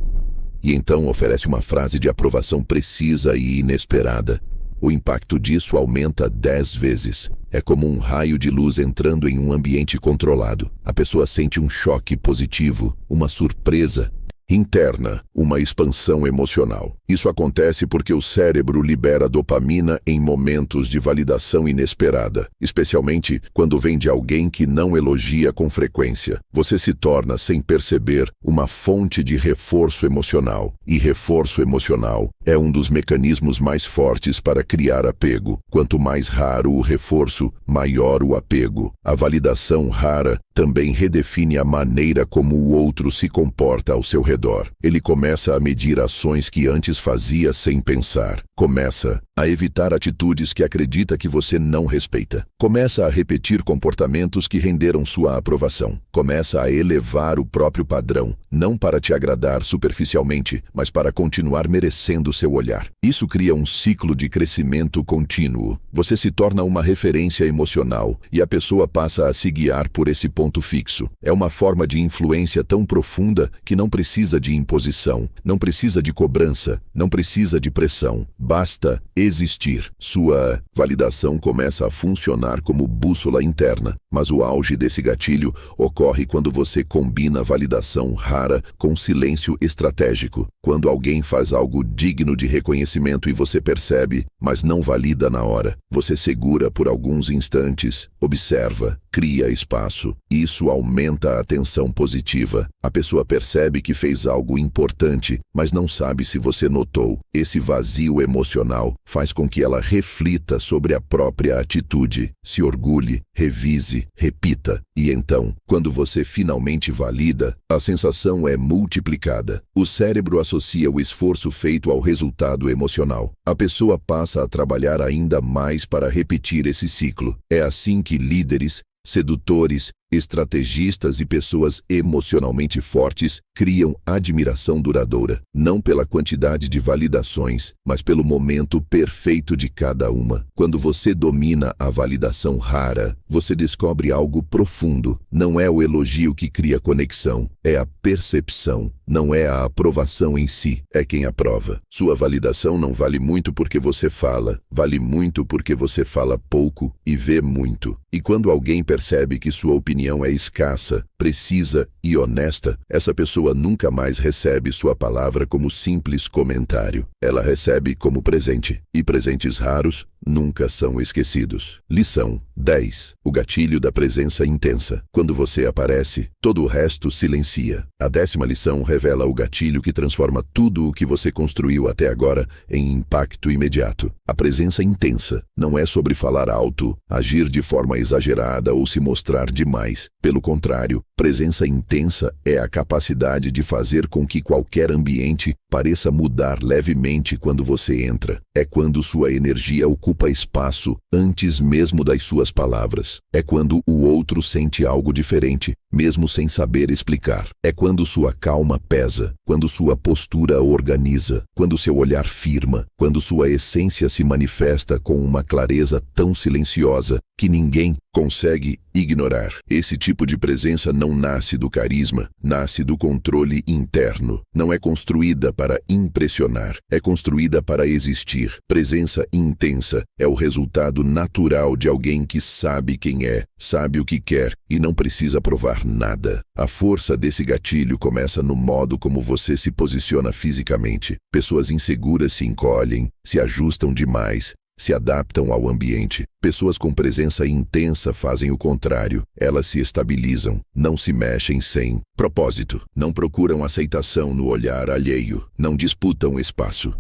e então oferece uma frase de aprovação precisa e inesperada, o impacto disso aumenta 10 vezes. É como um raio de luz entrando em um ambiente controlado. A pessoa sente um choque positivo, uma surpresa interna, uma expansão emocional. Isso acontece porque o cérebro libera dopamina em momentos de validação inesperada, especialmente quando vem de alguém que não elogia com frequência. Você se torna, sem perceber, uma fonte de reforço emocional. E reforço emocional é um dos mecanismos mais fortes para criar apego. Quanto mais raro o reforço, maior o apego. A validação rara também redefine a maneira como o outro se comporta ao seu redor. Ele começa a medir ações que antes fazia sem pensar. Começa a evitar atitudes que acredita que você não respeita. Começa a repetir comportamentos que renderam sua aprovação. Começa a elevar o próprio padrão, não para te agradar superficialmente, mas para continuar merecendo seu olhar. Isso cria um ciclo de crescimento contínuo. Você se torna uma referência emocional e a pessoa passa a se guiar por esse ponto fixo. É uma forma de influência tão profunda que não precisa de imposição, não precisa de cobrança, não precisa de pressão. Basta existir. Sua validação começa a funcionar como bússola interna, mas o auge desse gatilho ocorre quando você combina validação rara com silêncio estratégico. Quando alguém faz algo digno de reconhecimento e você percebe, mas não valida na hora. Você segura por alguns instantes, observa, cria espaço. Isso aumenta a tensão positiva. A pessoa percebe que fez algo importante, mas não sabe se você notou. Esse vazio emocional faz com que ela reflita sobre a própria atitude, se orgulhe, revise, repita. E então, quando você finalmente valida, a sensação é multiplicada. O cérebro associa o esforço feito ao resultado emocional. A pessoa passa a trabalhar ainda mais para repetir esse ciclo. É assim que líderes, sedutores, estrategistas e pessoas emocionalmente fortes criam admiração duradoura, não pela quantidade de validações, mas pelo momento perfeito de cada uma. Quando você domina a validação rara, você descobre algo profundo. Não é o elogio que cria conexão, é a percepção. Não é a aprovação em si, é quem aprova. Sua validação não vale muito porque você fala, vale muito porque você fala pouco e vê muito. E quando alguém percebe que sua opinião é escassa, precisa e honesta, essa pessoa nunca mais recebe sua palavra como simples comentário. Ela recebe como presente, e presentes raros nunca são esquecidos. Lição 10. O gatilho da presença intensa. Quando você aparece, todo o resto silencia. A 10ª lição revela o gatilho que transforma tudo o que você construiu até agora em impacto imediato. A presença intensa não é sobre falar alto, agir de forma exagerada ou se mostrar demais. Pelo contrário, presença intensa é a capacidade de fazer com que qualquer ambiente pareça mudar levemente quando você entra. É quando sua energia ocupa espaço antes mesmo das suas palavras. É quando o outro sente algo diferente, mesmo sem saber explicar. É quando sua calma pesa, quando sua postura organiza, quando seu olhar firma, quando sua essência se manifesta com uma clareza tão silenciosa que ninguém consegue ignorar. Esse tipo de presença não nasce do carisma, nasce do controle interno. Não é construída para impressionar, é construída para existir. Presença intensa é o resultado natural de alguém que sabe quem é, sabe o que quer e não precisa provar nada. A força desse gatilho começa no modo como você se posiciona fisicamente. Pessoas inseguras se encolhem, se ajustam demais, se adaptam ao ambiente. Pessoas com presença intensa fazem o contrário. Elas se estabilizam, não se mexem sem propósito, não procuram aceitação no olhar alheio, não disputam espaço.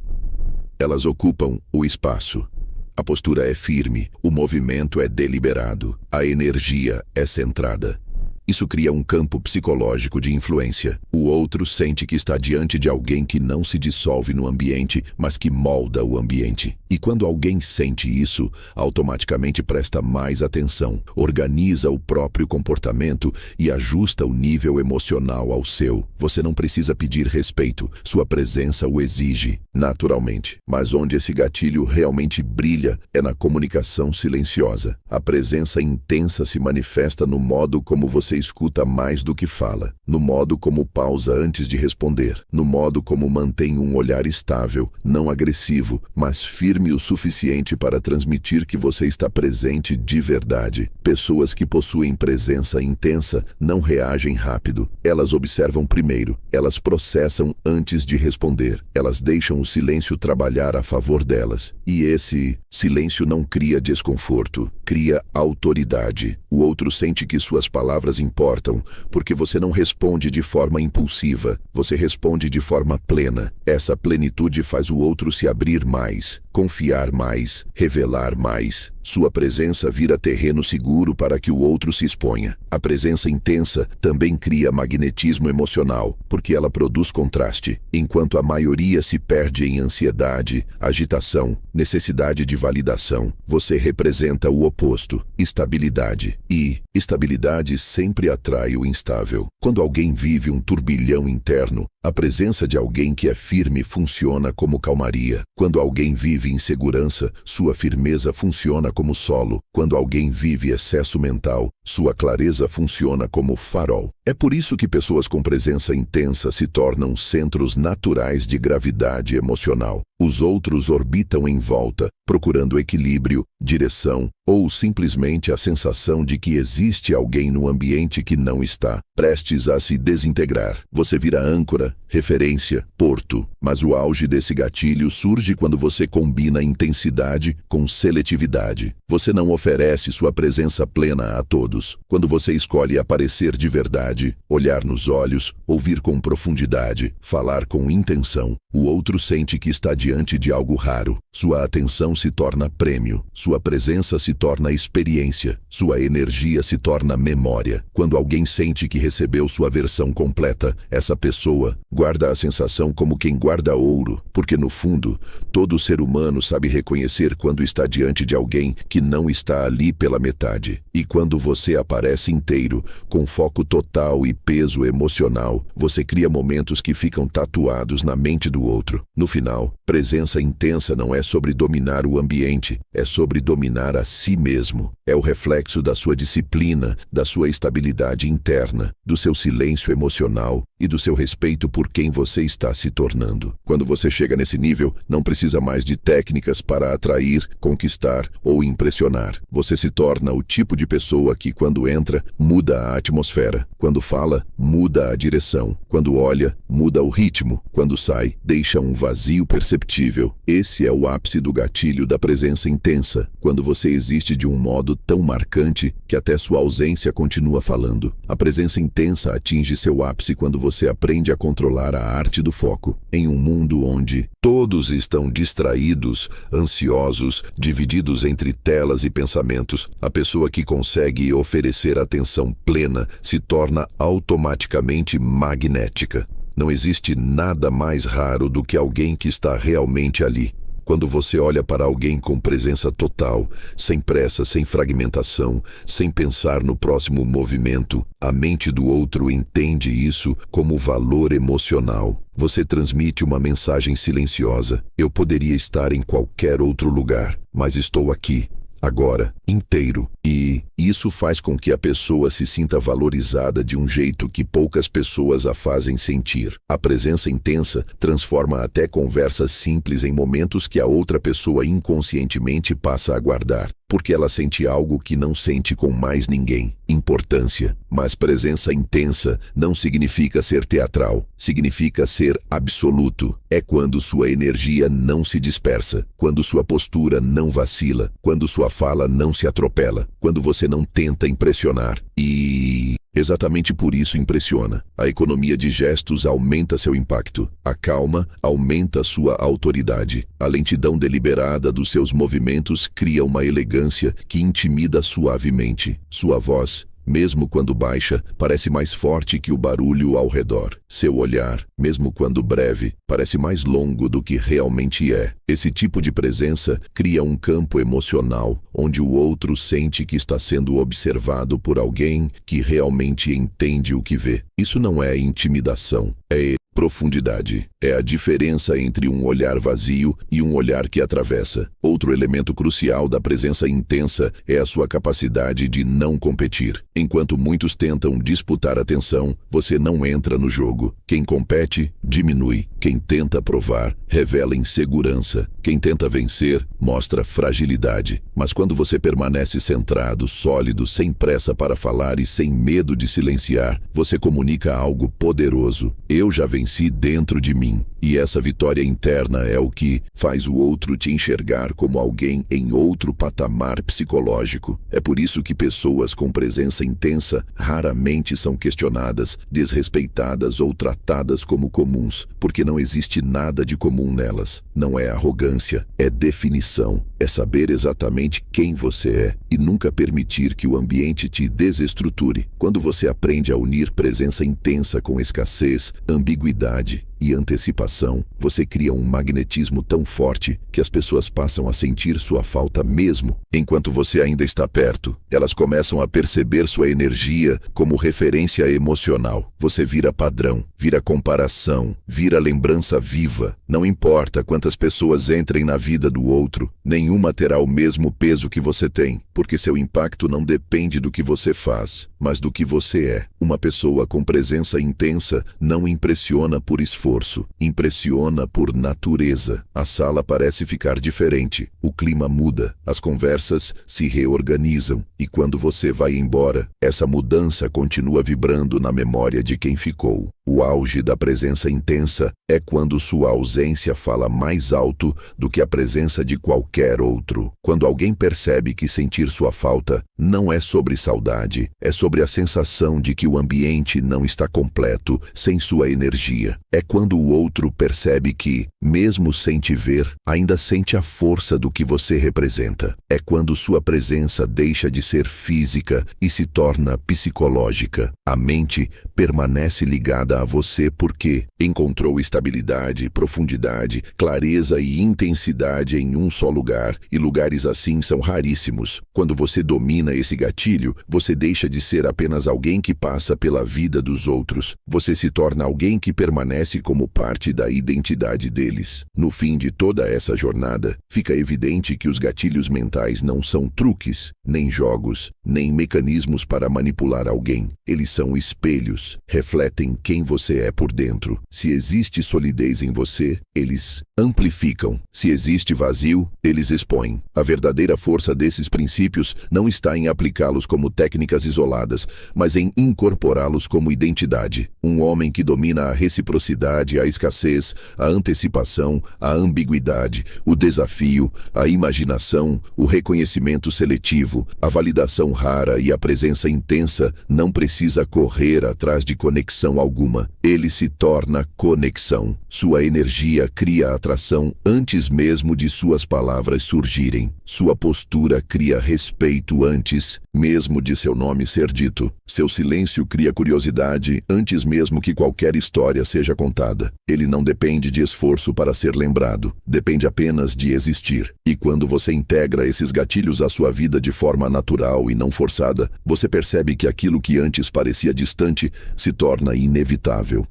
Elas ocupam o espaço. A postura é firme, o movimento é deliberado, a energia é centrada. Isso cria um campo psicológico de influência. O outro sente que está diante de alguém que não se dissolve no ambiente, mas que molda o ambiente. E quando alguém sente isso, automaticamente presta mais atenção, organiza o próprio comportamento e ajusta o nível emocional ao seu. Você não precisa pedir respeito, sua presença o exige, naturalmente. Mas onde esse gatilho realmente brilha é na comunicação silenciosa. A presença intensa se manifesta no modo como você escuta mais do que fala, no modo como pausa antes de responder, no modo como mantém um olhar estável, não agressivo, mas firme o suficiente para transmitir que você está presente de verdade. Pessoas que possuem presença intensa não reagem rápido. Elas observam primeiro, elas processam antes de responder, elas deixam o silêncio trabalhar a favor delas. E esse silêncio não cria desconforto, cria autoridade. O outro sente que suas palavras importam, porque você não responde de forma impulsiva, você responde de forma plena. Essa plenitude faz o outro se abrir mais, confiar mais, revelar mais. Sua presença vira terreno seguro para que o outro se exponha. A presença intensa também cria magnetismo emocional, porque ela produz contraste. Enquanto a maioria se perde em ansiedade, agitação, necessidade de validação, você representa o oposto, estabilidade. E estabilidade sempre atrai o instável. Quando alguém vive um turbilhão interno, a presença de alguém que é firme funciona como calmaria. Quando alguém vive vive insegurança, sua firmeza funciona como solo. Quando alguém vive excesso mental, sua clareza funciona como farol. É por isso que pessoas com presença intensa se tornam centros naturais de gravidade emocional. Os outros orbitam em volta, procurando equilíbrio, direção ou simplesmente a sensação de que existe alguém no ambiente que não está, prestes a se desintegrar. Você vira âncora, referência, porto. Mas o auge desse gatilho surge quando você combina intensidade com seletividade. Você não oferece sua presença plena a todos. Quando você escolhe aparecer de verdade, olhar nos olhos, ouvir com profundidade, falar com intenção, o outro sente que está diante de algo raro. Sua atenção se torna prêmio, sua presença se torna experiência, sua energia se torna memória. Quando alguém sente que recebeu sua versão completa, essa pessoa guarda a sensação como quem guarda ouro, porque no fundo, todo ser humano sabe reconhecer quando está diante de alguém que não está ali pela metade. E quando você aparece inteiro, com foco total e peso emocional, você cria momentos que ficam tatuados na mente do outro. No final, presença intensa não é sobre dominar o ambiente, é sobre dominar a si mesmo. É o reflexo da sua disciplina, da sua estabilidade interna, do seu silêncio emocional e do seu respeito por quem você está se tornando. Quando você chega nesse nível, não precisa mais de técnicas para atrair, conquistar ou impressionar. Você se torna o tipo de pessoa que, quando entra, muda a atmosfera. Quando fala, muda a direção. Quando olha, muda o ritmo. Quando sai, deixa um vazio perceptível. Esse é o ápice do gatilho da presença intensa, quando você existe de um modo tão marcante que até sua ausência continua falando. A presença intensa atinge seu ápice quando você aprende a controlar a arte do foco. Em um mundo onde todos estão distraídos, ansiosos, divididos entre telas e pensamentos, a pessoa que consegue oferecer atenção plena se torna automaticamente magnética. Não existe nada mais raro do que alguém que está realmente ali. Quando você olha para alguém com presença total, sem pressa, sem fragmentação, sem pensar no próximo movimento, a mente do outro entende isso como valor emocional. Você transmite uma mensagem silenciosa. Eu poderia estar em qualquer outro lugar, mas estou aqui, agora, inteiro. E isso faz com que a pessoa se sinta valorizada de um jeito que poucas pessoas a fazem sentir. A presença intensa transforma até conversas simples em momentos que a outra pessoa inconscientemente passa a guardar, porque ela sente algo que não sente com mais ninguém. Importância. Mas presença intensa não significa ser teatral, significa ser absoluto. É quando sua energia não se dispersa, quando sua postura não vacila, quando sua fala não se atropela, quando você não tenta impressionar. E exatamente por isso impressiona. A economia de gestos aumenta seu impacto. A calma aumenta sua autoridade. A lentidão deliberada dos seus movimentos cria uma elegância que intimida suavemente. Sua voz, mesmo quando baixa, parece mais forte que o barulho ao redor. Seu olhar, mesmo quando breve, parece mais longo do que realmente é. Esse tipo de presença cria um campo emocional, onde o outro sente que está sendo observado por alguém que realmente entende o que vê. Isso não é intimidação, é profundidade. É a diferença entre um olhar vazio e um olhar que atravessa. Outro elemento crucial da presença intensa é a sua capacidade de não competir. Enquanto muitos tentam disputar atenção, você não entra no jogo. Quem compete, diminui. Quem tenta provar, revela insegurança. Quem tenta vencer, mostra fragilidade. Mas quando você permanece centrado, sólido, sem pressa para falar e sem medo de silenciar, você comunica algo poderoso. Eu já venci dentro de mim. E essa vitória interna é o que faz o outro te enxergar como alguém em outro patamar psicológico. É por isso que pessoas com presença intensa raramente são questionadas, desrespeitadas ou tratadas como comuns, porque não existe nada de comum nelas. Não é arrogância, é definição. É saber exatamente quem você é e nunca permitir que o ambiente te desestruture. Quando você aprende a unir presença intensa com escassez, ambiguidade e antecipação, você cria um magnetismo tão forte que as pessoas passam a sentir sua falta mesmo enquanto você ainda está perto. Elas começam a perceber sua energia como referência emocional. Você vira padrão, vira comparação, vira lembrança viva. Não importa quantas pessoas entrem na vida do outro, nenhuma terá o mesmo peso que você tem, porque seu impacto não depende do que você faz, mas do que você é. Uma pessoa com presença intensa não impressiona por esforço, impressiona por natureza. A sala parece ficar diferente, o clima muda, as conversas se reorganizam, e quando você vai embora, essa mudança continua vibrando na memória de quem ficou. O auge da presença intensa é quando sua ausência fala mais alto do que a presença de qualquer outro. Quando alguém percebe que sentir sua falta não é sobre saudade, é sobre a sensação de que o ambiente não está completo sem sua energia. É quando o outro percebe que, mesmo sem te ver, ainda sente a força do que você representa. É quando sua presença deixa de ser física e se torna psicológica. A mente permanece ligada a você porque encontrou estabilidade, profundidade, clareza e intensidade em um só lugar, e lugares assim são raríssimos. Quando você domina esse gatilho, você deixa de ser apenas alguém que passa pela vida dos outros. Você se torna alguém que permanece como parte da identidade deles. No fim de toda essa jornada, fica evidente que os gatilhos mentais não são truques, nem jogos, nem mecanismos para manipular alguém. Eles são espelhos, refletem quem você é por dentro. Se existe solidez em você, eles amplificam. Se existe vazio, eles expõem. A verdadeira força desses princípios não está em aplicá-los como técnicas isoladas, mas em incorporá-los como identidade. Um homem que domina a reciprocidade, a escassez, a antecipação, a ambiguidade, o desafio, a imaginação, o reconhecimento seletivo, a validação rara e a presença intensa, não precisa correr atrás de conexão alguma. Ele se torna conexão. Sua energia cria atração antes mesmo de suas palavras surgirem. Sua postura cria respeito antes mesmo de seu nome ser dito. Seu silêncio cria curiosidade antes mesmo que qualquer história seja contada. Ele não depende de esforço para ser lembrado, depende apenas de existir. E quando você integra esses gatilhos à sua vida de forma natural e não forçada, você percebe que aquilo que antes parecia distante se torna inevitável.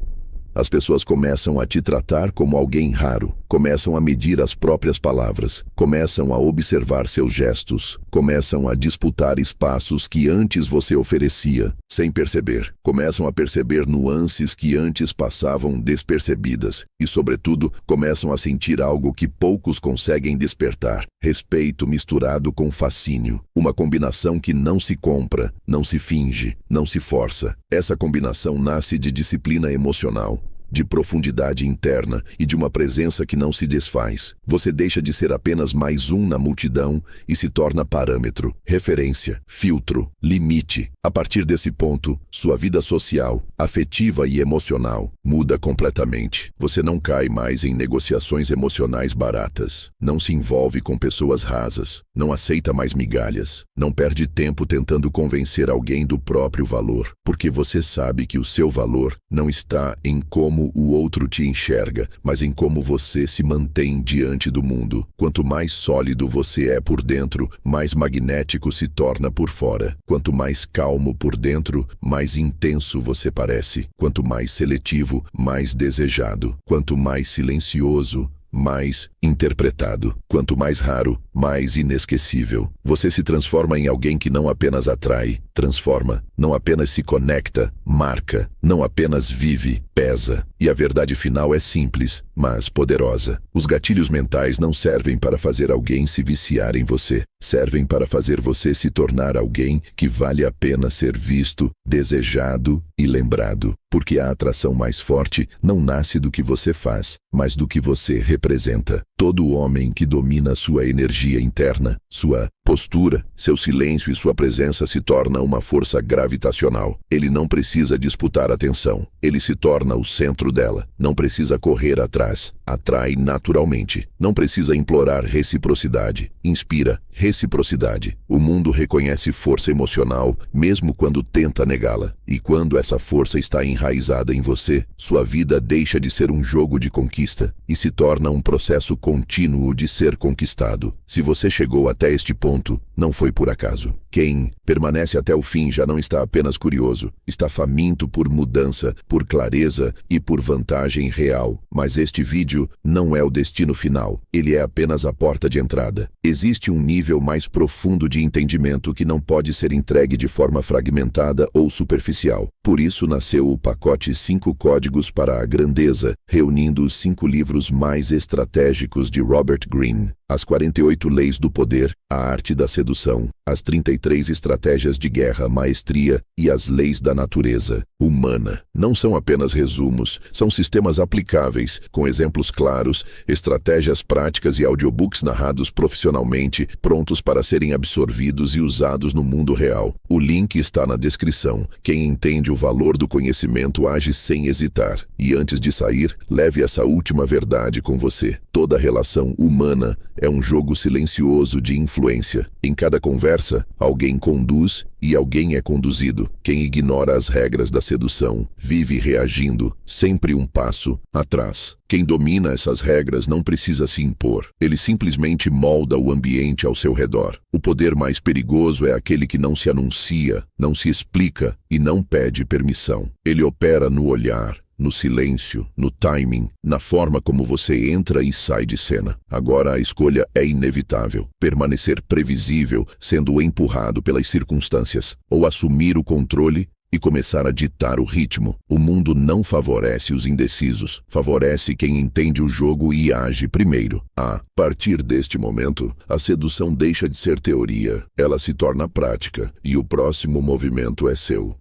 As pessoas começam a te tratar como alguém raro, começam a medir as próprias palavras, começam a observar seus gestos, começam a disputar espaços que antes você oferecia, sem perceber. Começam a perceber nuances que antes passavam despercebidas e, sobretudo, começam a sentir algo que poucos conseguem despertar: respeito misturado com fascínio. Uma combinação que não se compra, não se finge, não se força. Essa combinação nasce de disciplina emocional, de profundidade interna e de uma presença que não se desfaz. Você deixa de ser apenas mais um na multidão e se torna parâmetro, referência, filtro, limite. A partir desse ponto, sua vida social, afetiva e emocional muda completamente. Você não cai mais em negociações emocionais baratas, não se envolve com pessoas rasas, não aceita mais migalhas, não perde tempo tentando convencer alguém do próprio valor, porque você sabe que o seu valor não está em como o outro te enxerga, mas em como você se mantém diante do mundo. Quanto mais sólido você é por dentro, mais magnético se torna por fora. Quanto mais calmo por dentro, mais intenso você parece. Quanto mais seletivo, mais desejado. Quanto mais silencioso, mais interpretado. Quanto mais raro, mais inesquecível. Você se transforma em alguém que não apenas atrai, transforma, não apenas se conecta, marca, não apenas vive, pesa. E a verdade final é simples, mas poderosa. Os gatilhos mentais não servem para fazer alguém se viciar em você. Servem para fazer você se tornar alguém que vale a pena ser visto, desejado e lembrado. Porque a atração mais forte não nasce do que você faz, mas do que você representa. Todo homem que domina sua energia interna, sua postura, seu silêncio e sua presença se torna uma força gravitacional. Ele não precisa disputar atenção. Ele se torna o centro dela. Não precisa correr atrás. Atrai naturalmente. Não precisa implorar reciprocidade. Inspira reciprocidade. O mundo reconhece força emocional, mesmo quando tenta negá-la. E quando essa força está enraizada em você, sua vida deixa de ser um jogo de conquista e se torna um processo contínuo de ser conquistado. Se você chegou até este ponto, não foi por acaso. Quem permanece até o fim já não está apenas curioso, está faminto por mudança, por clareza e por vantagem real. Mas este vídeo não é o destino final, ele é apenas a porta de entrada. Existe um nível mais profundo de entendimento que não pode ser entregue de forma fragmentada ou superficial. Por isso nasceu o pacote 5 Códigos para a Grandeza, reunindo os 5 livros mais estratégicos de Robert Greene. As 48 Leis do Poder, a Arte da Sedução, as 33 Estratégias de Guerra, Maestria e as Leis da Natureza Humana. Não são apenas resumos, são sistemas aplicáveis, com exemplos claros, estratégias práticas e audiobooks narrados profissionalmente, prontos para serem absorvidos e usados no mundo real. O link está na descrição. Quem entende o valor do conhecimento age sem hesitar. E antes de sair, leve essa última verdade com você. Toda relação humana é um jogo silencioso de influência. Em cada conversa, alguém conduz e alguém é conduzido. Quem ignora as regras da sedução vive reagindo, sempre um passo atrás. Quem domina essas regras não precisa se impor. Ele simplesmente molda o ambiente ao seu redor. O poder mais perigoso é aquele que não se anuncia, não se explica e não pede permissão. Ele opera no olhar, no silêncio, no timing, na forma como você entra e sai de cena. Agora a escolha é inevitável. Permanecer previsível, sendo empurrado pelas circunstâncias, ou assumir o controle e começar a ditar o ritmo. O mundo não favorece os indecisos, favorece quem entende o jogo e age primeiro. A partir deste momento, a sedução deixa de ser teoria, ela se torna prática, e o próximo movimento é seu.